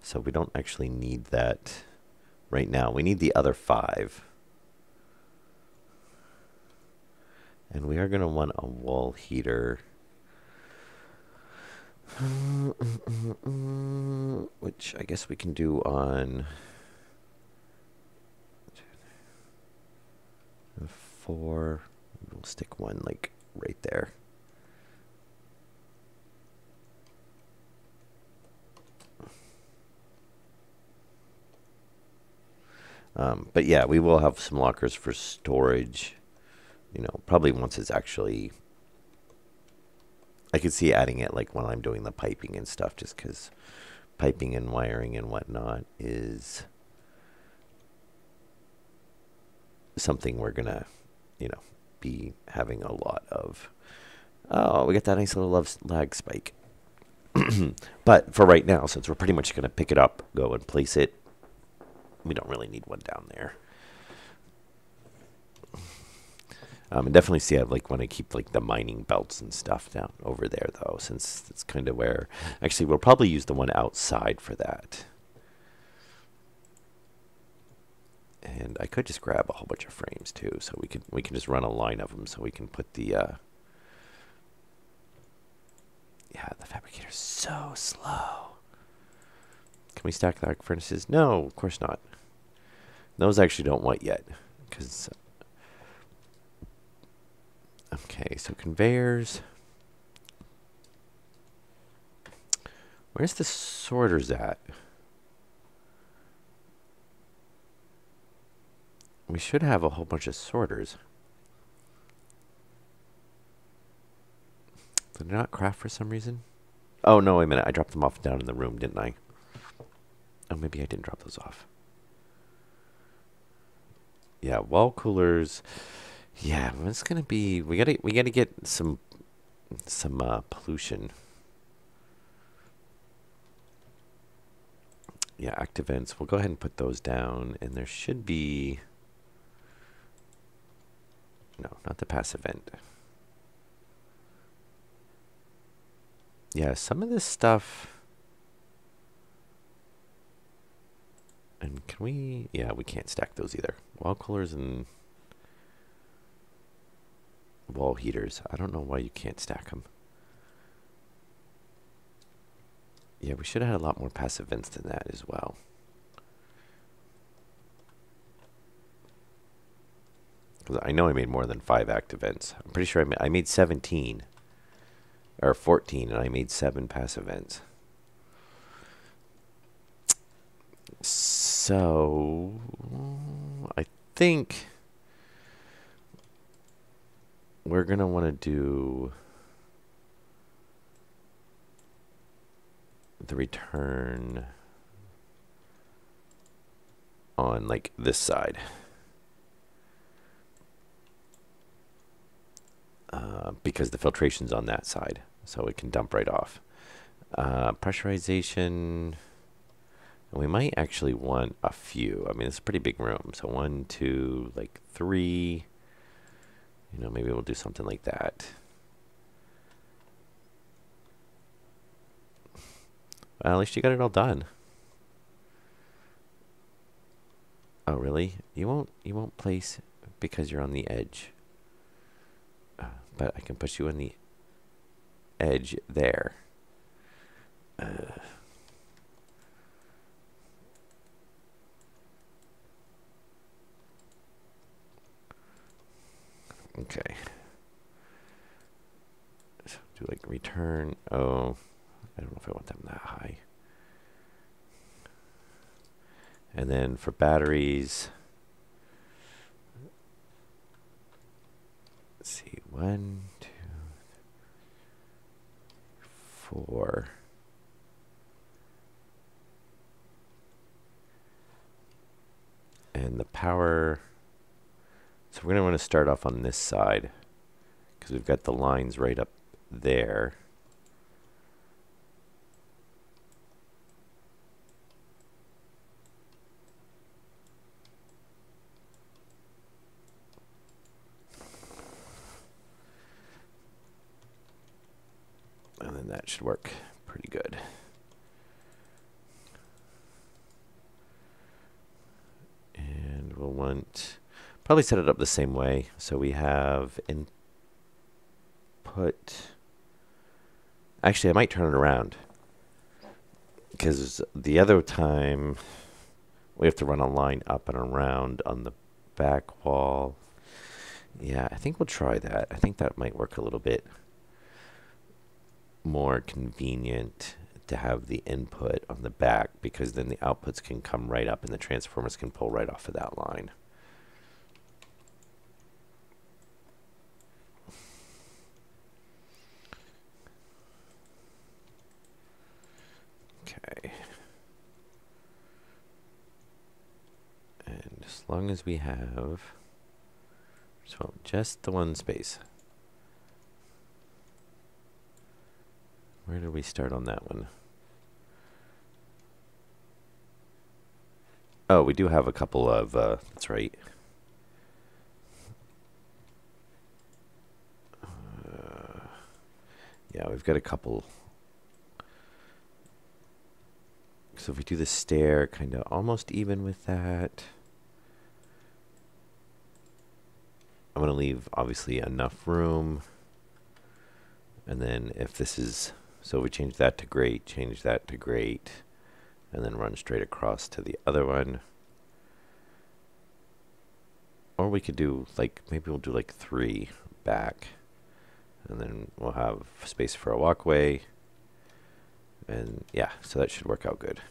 So we don't actually need that right now. We need the other 5. And we are going to want a wall heater. Which I guess we can do on 4. We'll stick one like right there. But yeah, we will have some lockers for storage. You know, probably once it's actually... I could see adding it like when I'm doing the piping and stuff, just because piping and wiring and whatnot is something we're going to, you know, be having a lot of. Oh, we got that nice little lag spike. But for right now, since we're pretty much going to pick it up, go and place it, we don't really need one down there. And definitely see it like when I keep like the mining belts and stuff down over there, though, since it's kind of where... Actually, we'll probably use the one outside for that. And I could just grab a whole bunch of frames too, so we can just run a line of them, so we can put the... Yeah, the fabricator's so slow. Can we stack the arc furnaces? No, of course not. Those I actually don't want yet, because... Okay, so conveyors. Where's the sorters at? We should have a whole bunch of sorters. Did they not craft for some reason? Oh, no, wait a minute. I dropped them off down in the room, didn't I? Oh, maybe I didn't drop those off. Yeah, wall coolers... Yeah, it's gonna be. We gotta get some pollution. yeah, active vents. We'll go ahead and put those down, and there should be, no, not the passive vent. Yeah, some of this stuff, and can we, yeah, we can't stack those either. Wall coolers and wall heaters. I don't know why you can't stack them. Yeah, we should have had a lot more passive vents than that as well. Because I know I made more than 5 active vents. I'm pretty sure I made 17. Or 14, and I made 7 passive vents. So, I think we're going to want to do the return on like this side. Because the filtration's on that side, so it can dump right off. Pressurization, and we might actually want a few. I mean, it's a pretty big room, so 1, 2, like 3. You know, maybe we'll do something like that. Well, at least you got it all done. Oh, really? You won't place because you're on the edge. But I can push you on the edge there. Okay. So do like return. Oh, I don't know if I want them that high. And then for batteries, let's see, 1, 2, 4. And the power, so we're going to want to start off on this side because we've got the lines right up there. And then that should work pretty good. And we'll want, probably set it up the same way. So we have input. Actually, I might turn it around. Because the other time, we have to run a line up and around on the back wall. Yeah, I think we'll try that. I think that might work a little bit more convenient to have the input on the back, because then the outputs can come right up and the transformers can pull right off of that line. Okay. And as long as we have, so just the one space. Where did we start on that one? Oh, we do have a couple of, that's right. Yeah, we've got a couple. So if we do the stair kind of almost even with that, I'm going to leave obviously enough room. And then if this is, so we change that to great, change that to great, and then run straight across to the other one. Or we could do like, maybe we'll do like 3 back. And then we'll have space for a walkway. And yeah, so that should work out good.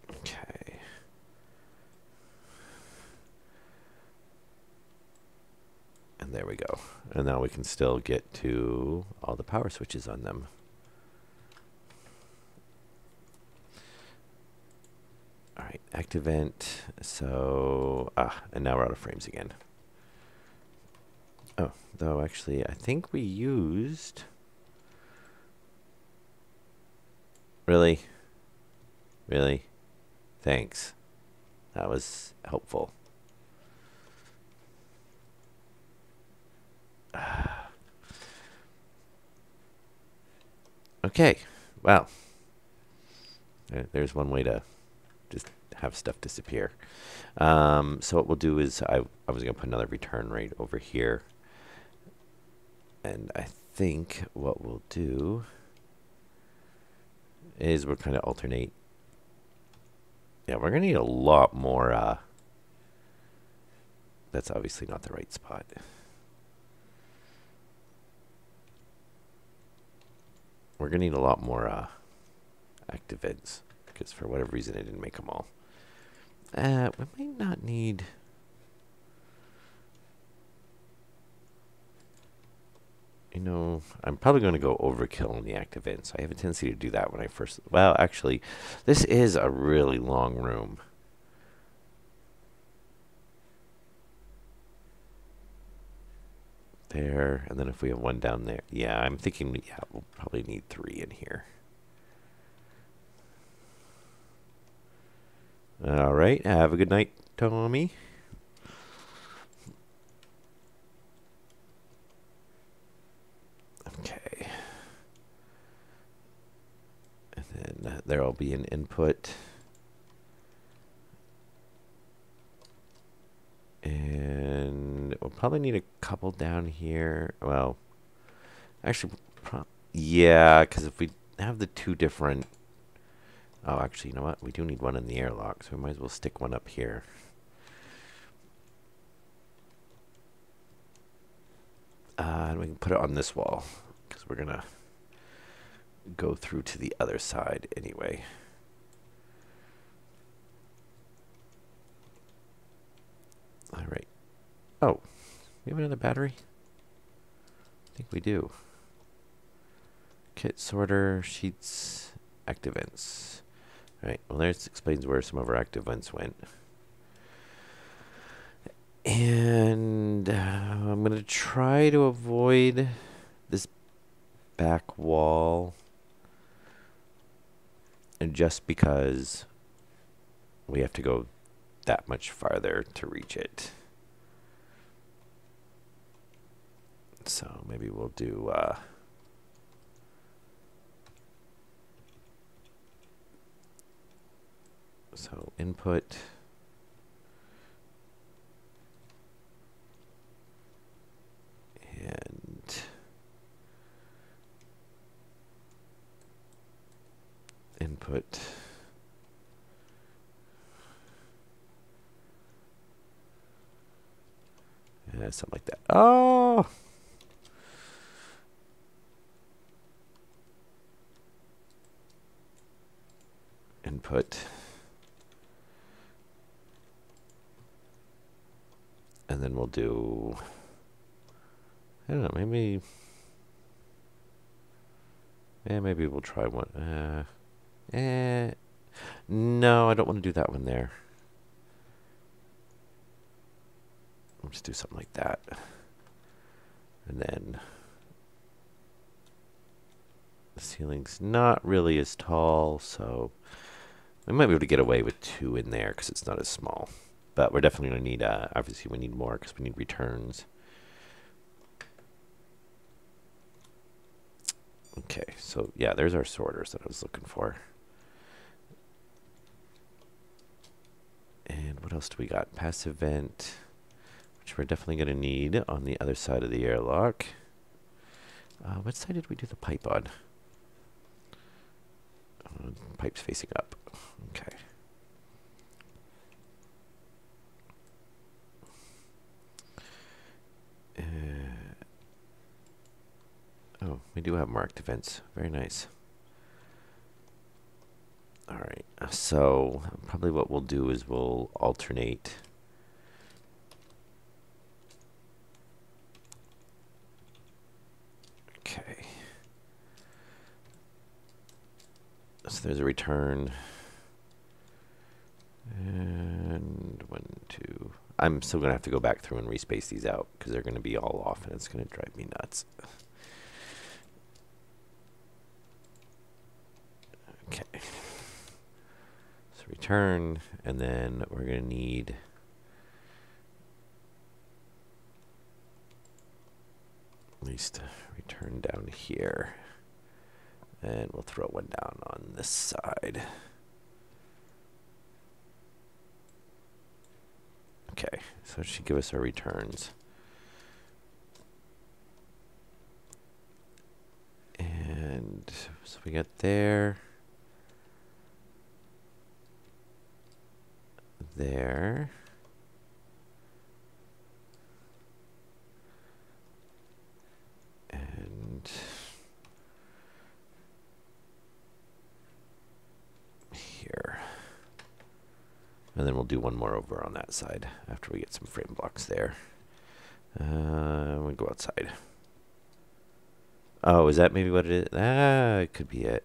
Okay. And there we go. And now we can still get to all the power switches on them. All right, active vent. So, and now we're out of frames again. Oh, though actually, I think we used Really? Really? Thanks. That was helpful. Okay. Well, there's one way to just have stuff disappear. So what we'll do is I was going to put another return right over here. And I think what we'll do is we'll kind of alternate. Yeah, we're going to need a lot more. That's obviously not the right spot. We're going to need a lot more active ends, because for whatever reason I didn't make them all. We might not need... You know, I'm probably going to go overkill on the active ends. I have a tendency to do that when I first... Well, actually, this is a really long room. There, and then if we have one down there. Yeah, I'm thinking, yeah, we'll probably need 3 in here. All right, have a good night, Tommy. Okay. And then there will be an input. And we'll probably need a couple down here. Well, actually, yeah, because if we have the 2 different... Oh, actually, you know what? We do need one in the airlock, so we might as well stick one up here. And we can put it on this wall, because we're going to go through to the other side anyway. All right. Oh, we have another battery? I think we do. Kit sorter, sheets, active vents. All right, well, this explains where some of our active vents went. And I'm going to try to avoid this back wall. And just because we have to go that much farther to reach it. So maybe we'll do... So input, and input, and something like that. Oh! Input. And then we'll do, I don't know, maybe we'll try one. No, I don't want to do that one there. Let's do something like that. And then the ceiling's not really as tall, so we might be able to get away with 2 in there because it's not as small. But we're definitely going to need, obviously we need more because we need returns. Okay, so yeah, there's our sorters that I was looking for. And what else do we got? Passive vent, which we're definitely going to need on the other side of the airlock. What side did we do the pipe on? Pipe's facing up. Okay. Oh, we do have marked events. Very nice. All right. So probably what we'll do is we'll alternate. Okay. So there's a return. And 1, 2. I'm still going to have to go back through and respace these out because they're going to be all off and it's going to drive me nuts. Okay. So return, and then we're going to need at least return down here. And we'll throw one down on this side. Okay, so it should give us our returns. And so we got there, there, and here. And then we'll do one more over on that side after we get some frame blocks there. We'll go outside. Oh, is that maybe what it is? Ah, it could be it.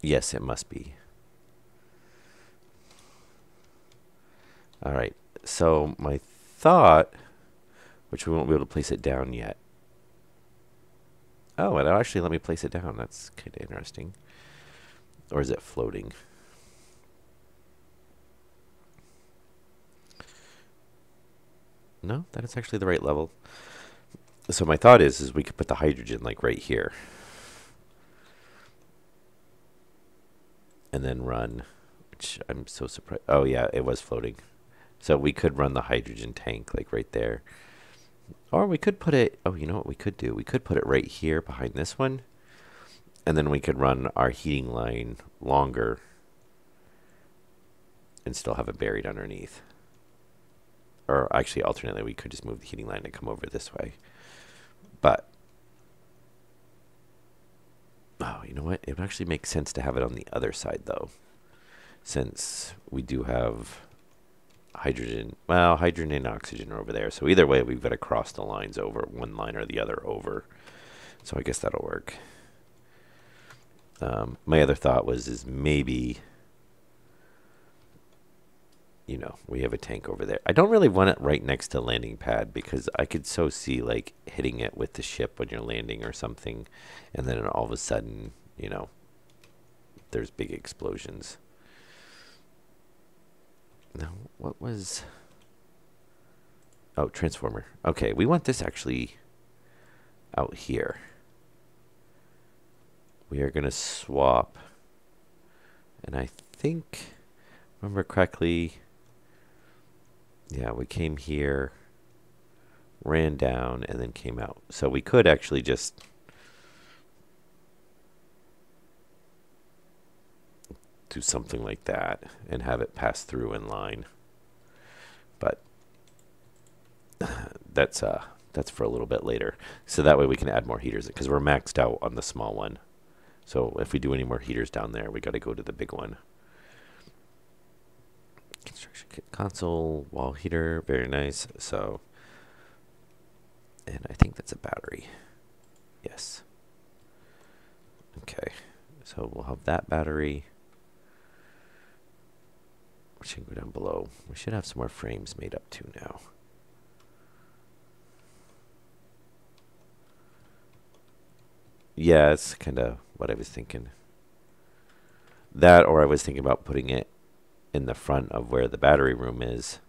Yes, it must be. All right. So my thought, which we won't be able to place it down yet. Oh, it'll actually let me place it down. That's kind of interesting. Or is it floating? No, that is actually the right level. So my thought is we could put the hydrogen like right here. And then run, which I'm so surprised. Oh yeah, it was floating. So we could run the hydrogen tank like right there. Or we could put it, oh, you know what we could do? We could put it right here behind this one. And then we could run our heating line longer and still have it buried underneath. Or actually, alternately, we could just move the heating line and come over this way. But, oh, you know what? It would actually make sense to have it on the other side, though. Since we do have hydrogen, well, hydrogen and oxygen are over there. So either way, we've got to cross the lines over, one line or the other over. So I guess that'll work. My other thought is maybe, you know, we have a tank over there. I don't really want it right next to the landing pad because I could so see like hitting it with the ship when you're landing or something. And then all of a sudden, you know, there's big explosions. No, what was... Oh, transformer. Okay, we want this actually out here. We are going to swap. And I think, remember correctly, yeah, we came here, ran down, and then came out. So we could actually just do something like that and have it pass through in line. But that's for a little bit later. So that way we can add more heaters because we're maxed out on the small one. So if we do any more heaters down there, we got to go to the big one. Construction kit console, wall heater, very nice. So, and I think that's a battery. Yes. Okay, so we'll have that battery. We should go down below. We should have some more frames made up too now. Yeah, it's kind of what I was thinking. That, or I was thinking about putting it in the front of where the battery room is,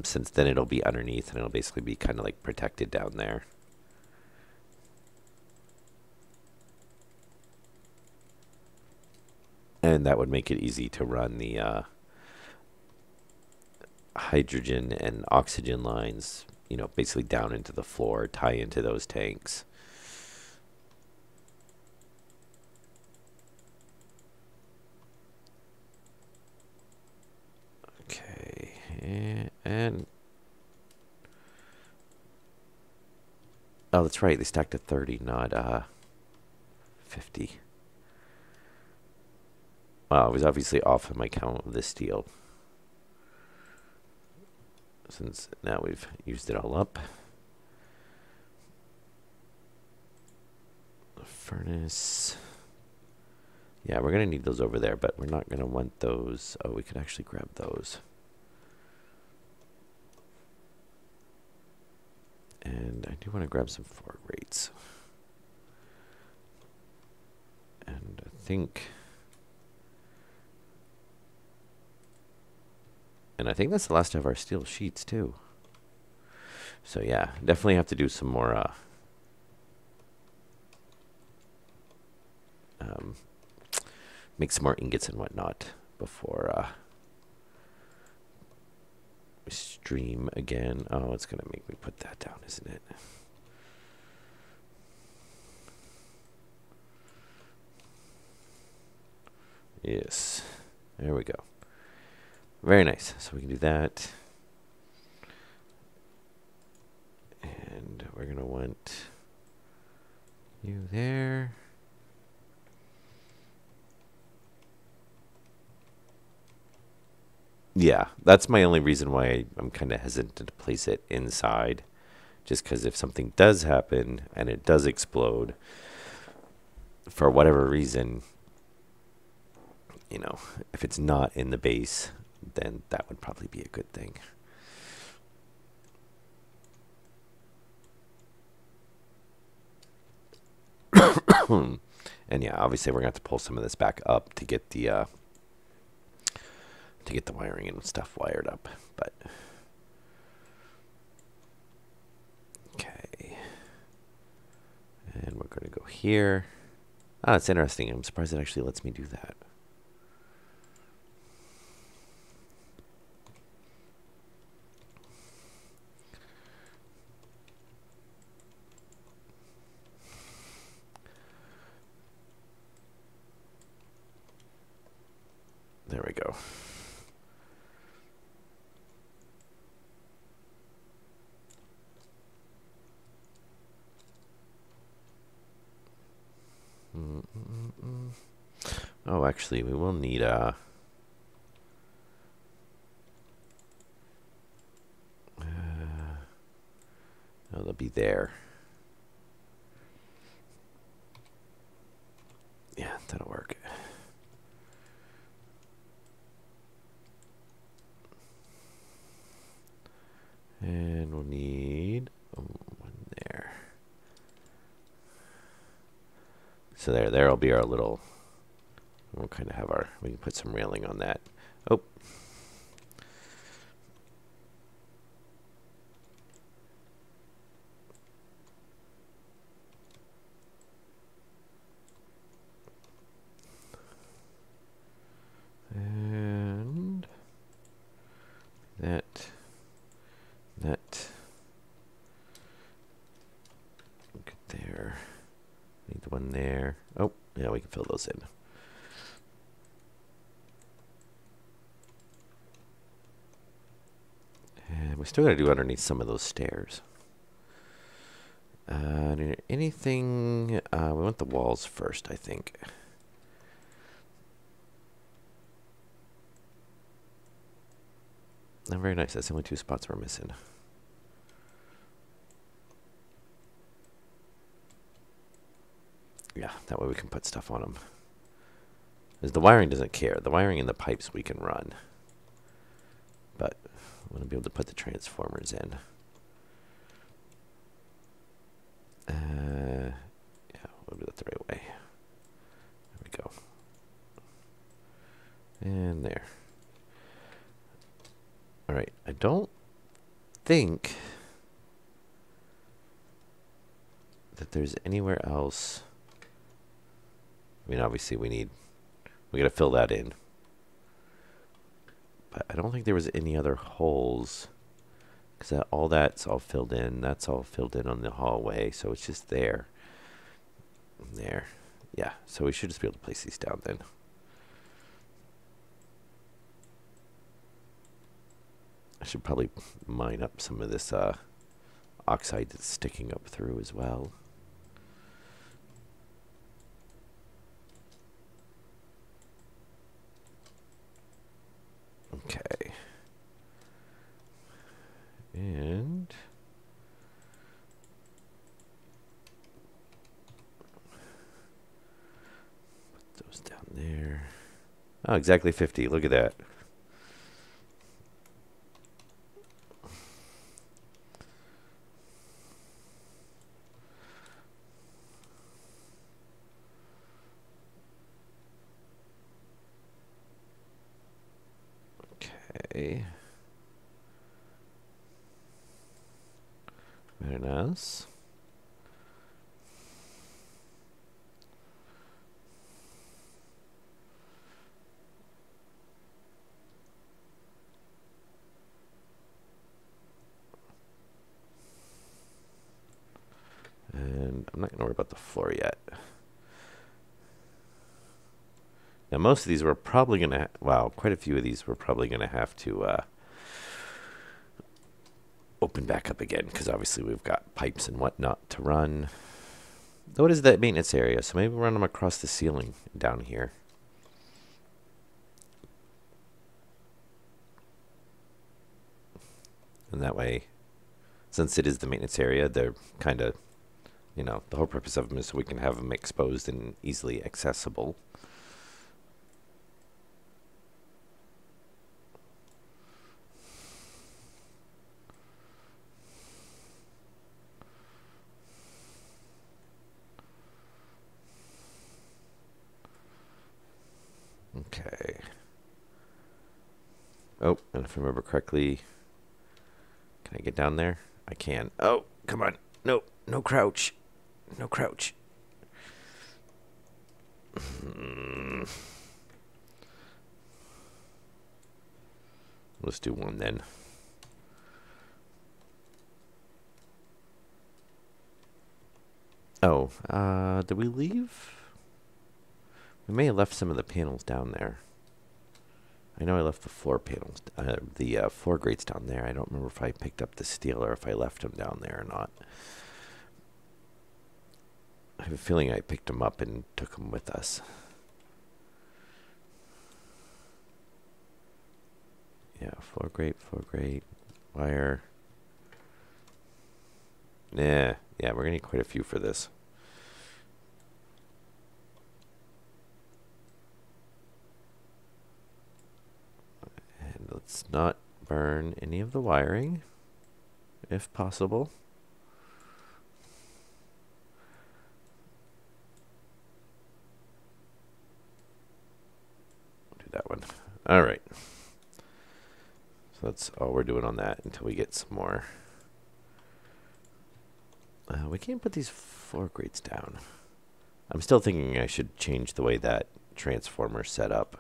since then it'll be underneath and it'll basically be kind of like protected down there. And that would make it easy to run the hydrogen and oxygen lines, you know, basically down into the floor, tie into those tanks. Okay, and oh, that's right, they stacked at 30, not 50. Wow, I was obviously off on my count of the steel, since now we've used it all up. The furnace. Yeah, we're going to need those over there, but we're not going to want those. Oh, we could actually grab those. And I do want to grab some forward rates. And I think... And I think that's the last of our steel sheets, too. So, yeah, definitely have to do some more... make some more ingots and whatnot before we stream again. Oh, it's going to make me put that down, isn't it? Yes. There we go. Very nice. So we can do that. And we're going to want you there. Yeah, that's my only reason why I'm kind of hesitant to place it inside. Just because if something does happen and it does explode, for whatever reason, you know, if it's not in the base, then that would probably be a good thing. And yeah, obviously we're going to have to pull some of this back up to get the wiring and stuff wired up, but okay. And we're going to go here. Ah, it's interesting. I'm surprised it actually lets me do that. There we go. Oh, actually, we will need oh, they'll be there. Yeah, that'll work. And we'll need one there. So there'll be our little, we'll kind of have our, we can put some railing on that. Oh. And that. Look at there. Need the one there. Oh, yeah, we can fill those in. And we still got to do underneath some of those stairs. Anything? We want the walls first, I think. Oh, very nice. That's the only two spots we're missing. Yeah, that way we can put stuff on them. Because the wiring doesn't care. The wiring and the pipes we can run. But I want to be able to put the transformers in. Yeah, we'll do that the right way. There we go. And there. Alright, I don't think that there's anywhere else. I mean, obviously we gotta fill that in. But I don't think there was any other holes. Because all that's all filled in. That's all filled in on the hallway. So it's just there. There. Yeah, so we should just be able to place these down then. I should probably mine up some of this oxide that's sticking up through as well. Okay. And put those down Oh, exactly 50. Look at that. Okay. Very nice. And I'm not going to worry about the floor yet. Now, most of these we're probably going to... Wow, quite a few of these we're probably going to have to open back up again, because obviously we've got pipes and whatnot to run. What is that maintenance area? So maybe we'll run them across the ceiling down here. And that way, since it is the maintenance area, they're kind of, you know, the whole purpose of them is so we can have them exposed and easily accessible. Okay. Oh, and if I remember correctly, can I get down there? I can. Oh, come on. No, no crouch. No crouch. Let's do one then. Oh, did we leave? We may have left some of the panels down there. I know I left the floor panels, the floor grates down there. I don't remember if I picked up the steel or if I left them down there or not. I have a feeling I picked them up and took them with us. Yeah, floor grate, wire. Yeah, we're going to need quite a few for this. And let's not burn any of the wiring, if possible. Do that one. All right. So that's all we're doing on that until we get some more. We can't put these floor grates down. I'm still thinking I should change the way that transformer's set up.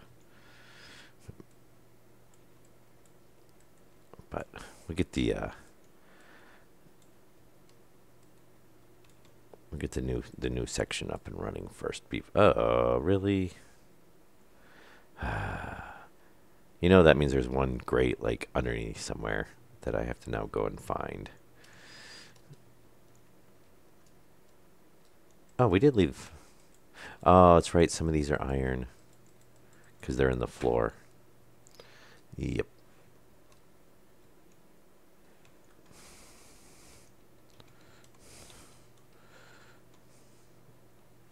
But we get the new section up and running first. Uh-oh, really? You know that means there's one grate like underneath somewhere that I have to now go and find. Oh, we did leave. Oh, that's right. Some of these are iron because they're in the floor. Yep.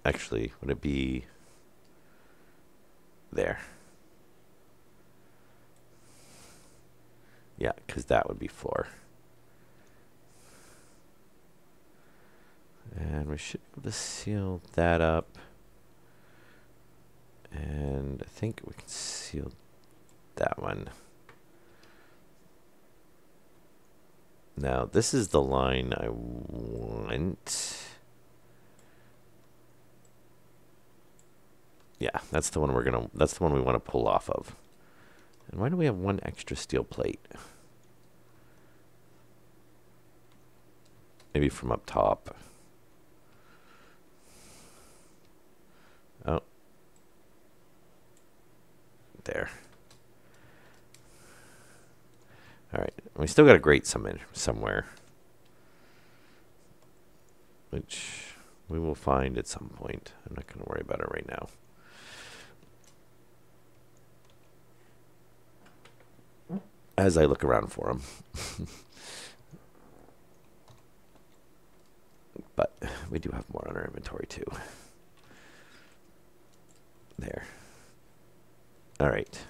Actually, would it be there? Yeah, because that would be floor. And we should be able to seal that up. And I think we can seal that one. Now, this is the line I want. Yeah, that's the one that's the one we want to pull off of. And why do we have one extra steel plate? Maybe from up top. Oh. There. Alright, we still got a grate somewhere. Which we will find at some point. I'm not going to worry about it right now. As I look around for them. But we do have more on our inventory too. There. All right.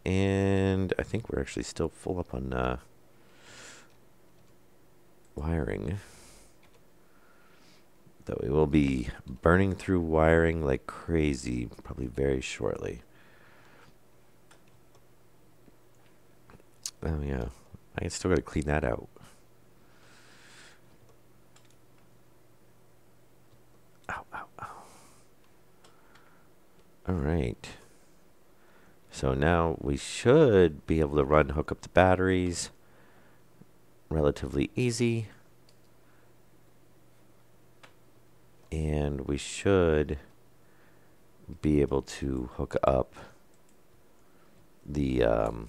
And I think we're actually still full up on wiring. Though we will be burning through wiring like crazy, probably very shortly. Oh yeah, I still got to clean that out. Ow, ow, ow. All right. So now we should be able to hook up the batteries relatively easy. And we should be able to hook up the, I'll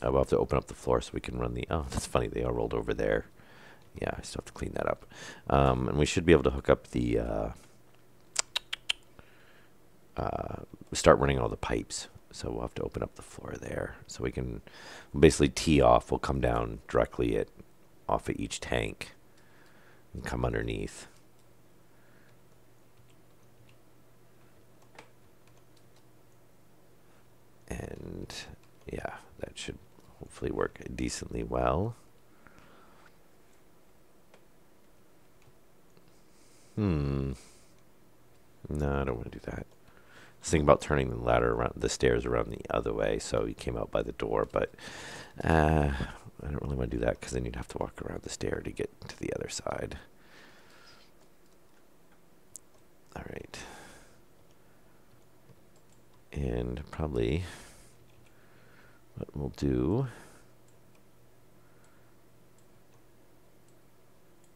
have to open up the floor so we can run the, oh, that's funny, they all rolled over there. Yeah, I still have to clean that up. And we should be able to hook up the, start running all the pipes. So we'll have to open up the floor there. So we can basically tee off. We'll come down directly off of each tank and come underneath. And yeah, that should hopefully work decently well. No, I don't want to do that. I was thinking about turning the stairs around the other way, so you came out by the door, but I don't really want to do that because then you'd have to walk around the stair to get to the other side. All right. And probably what we'll do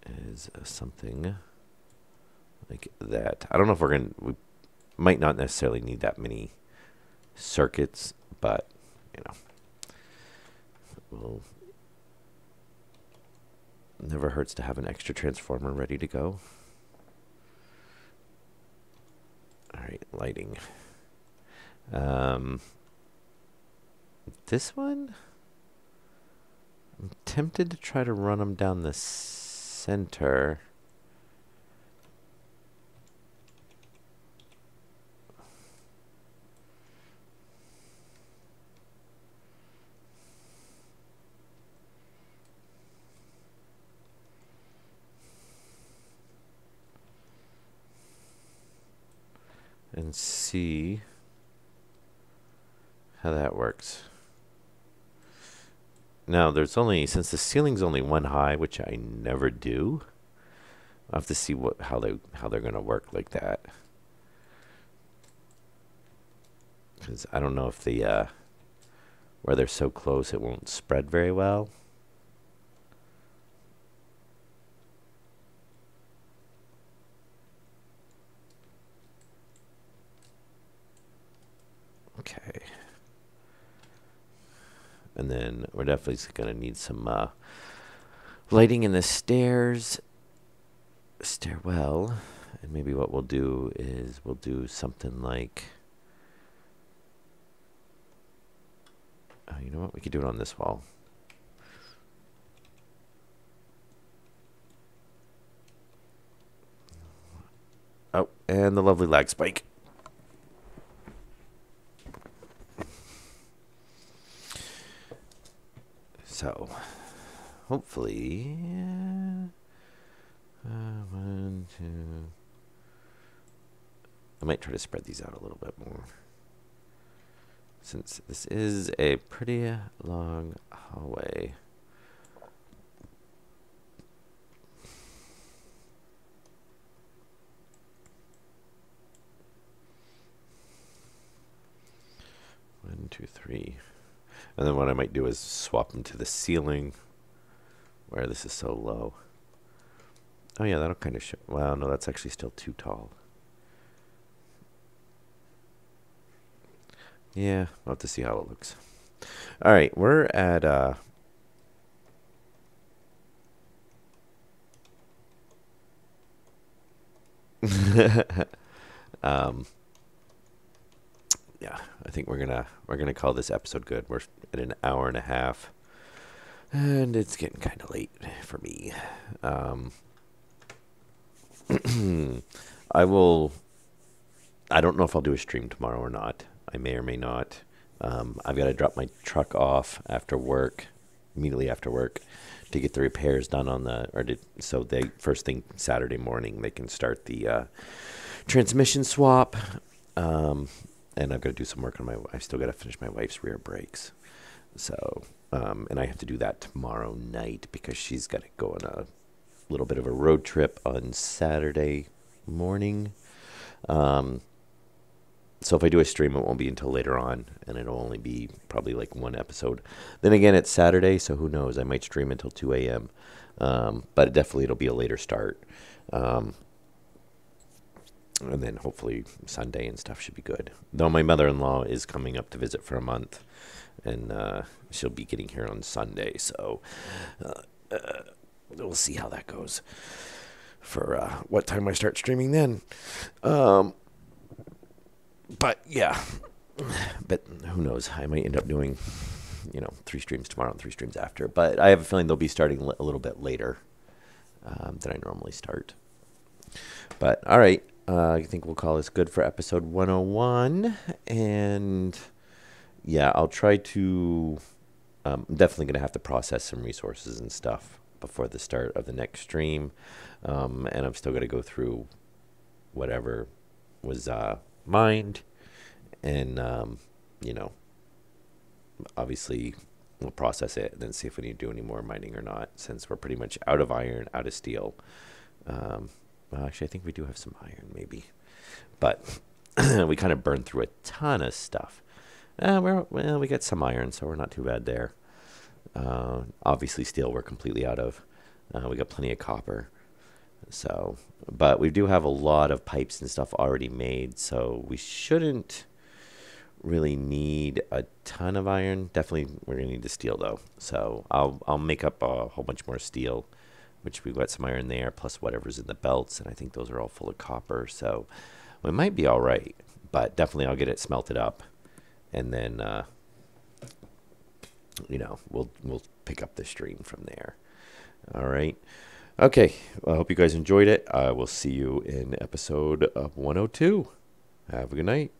is something like that. I don't know if we might not necessarily need that many circuits, but you know, never hurts to have an extra transformer ready to go. All right, lighting. This one, I'm tempted to try to run them down the center. And see how that works. Now, since the ceiling's only one high, which I never do, I'll have to see how they're going to work like that. Because I don't know if where they're so close it won't spread very well. Okay. And then we're definitely going to need some lighting in the stairwell. And maybe what we'll do is we'll do something like, you know what? We could do it on this wall. Oh, and the lovely lag spike. So, hopefully, 1, 2. I might try to spread these out a little bit more, since this is a pretty long hallway. One, two, three. And then what I might do is swap them to the ceiling where this is so low. Oh yeah, that'll kind of show. Wow, no, that's actually still too tall. Yeah, we'll have to see how it looks. All right, we're at yeah, I think we're gonna call this episode good. We're at an hour and a half, and it's getting kind of late for me. I will I don't know if I'll do a stream tomorrow or not. I may or may not. I've got to drop my truck off after work, immediately after work, to get the repairs done on so they first thing Saturday morning they can start the transmission swap. And I've got to do some work on I still got to finish my wife's rear brakes. So, and I have to do that tomorrow night because she's got to go on a little bit of a road trip on Saturday morning. So if I do a stream, it won't be until later on, and it'll only be probably like one episode. Then again, it's Saturday, so who knows? I might stream until 2 a.m., but definitely it'll be a later start. And then hopefully Sunday and stuff should be good. Though my mother-in-law is coming up to visit for a month, and she'll be getting here on Sunday, so we'll see how that goes for what time I start streaming then. But yeah, but who knows? I might end up doing, 3 streams tomorrow and 3 streams after. But I have a feeling they'll be starting a little bit later than I normally start. But all right, I think we'll call this good for episode 101. And yeah, I'll try to. I'm definitely going to have to process some resources and stuff before the start of the next stream, and I'm still going to go through whatever was mined, and obviously we'll process it and then see if we need to do any more mining or not, since we're pretty much out of iron, out of steel. Well, actually, I think we do have some iron, maybe, but we kind of burned through a ton of stuff. We got some iron, so we're not too bad there. Obviously, steel we're completely out of. We got plenty of copper. So, but we do have a lot of pipes and stuff already made, so we shouldn't really need a ton of iron. Definitely, we're gonna need the steel though. So I'll make up a whole bunch more steel, which we've got some iron there, plus whatever's in the belts, and I think those are all full of copper. So we might be all right, but definitely I'll get it smelted up, and then we'll pick up the stream from there. All right. Okay, well, I hope you guys enjoyed it. I will see you in episode 102. Have a good night.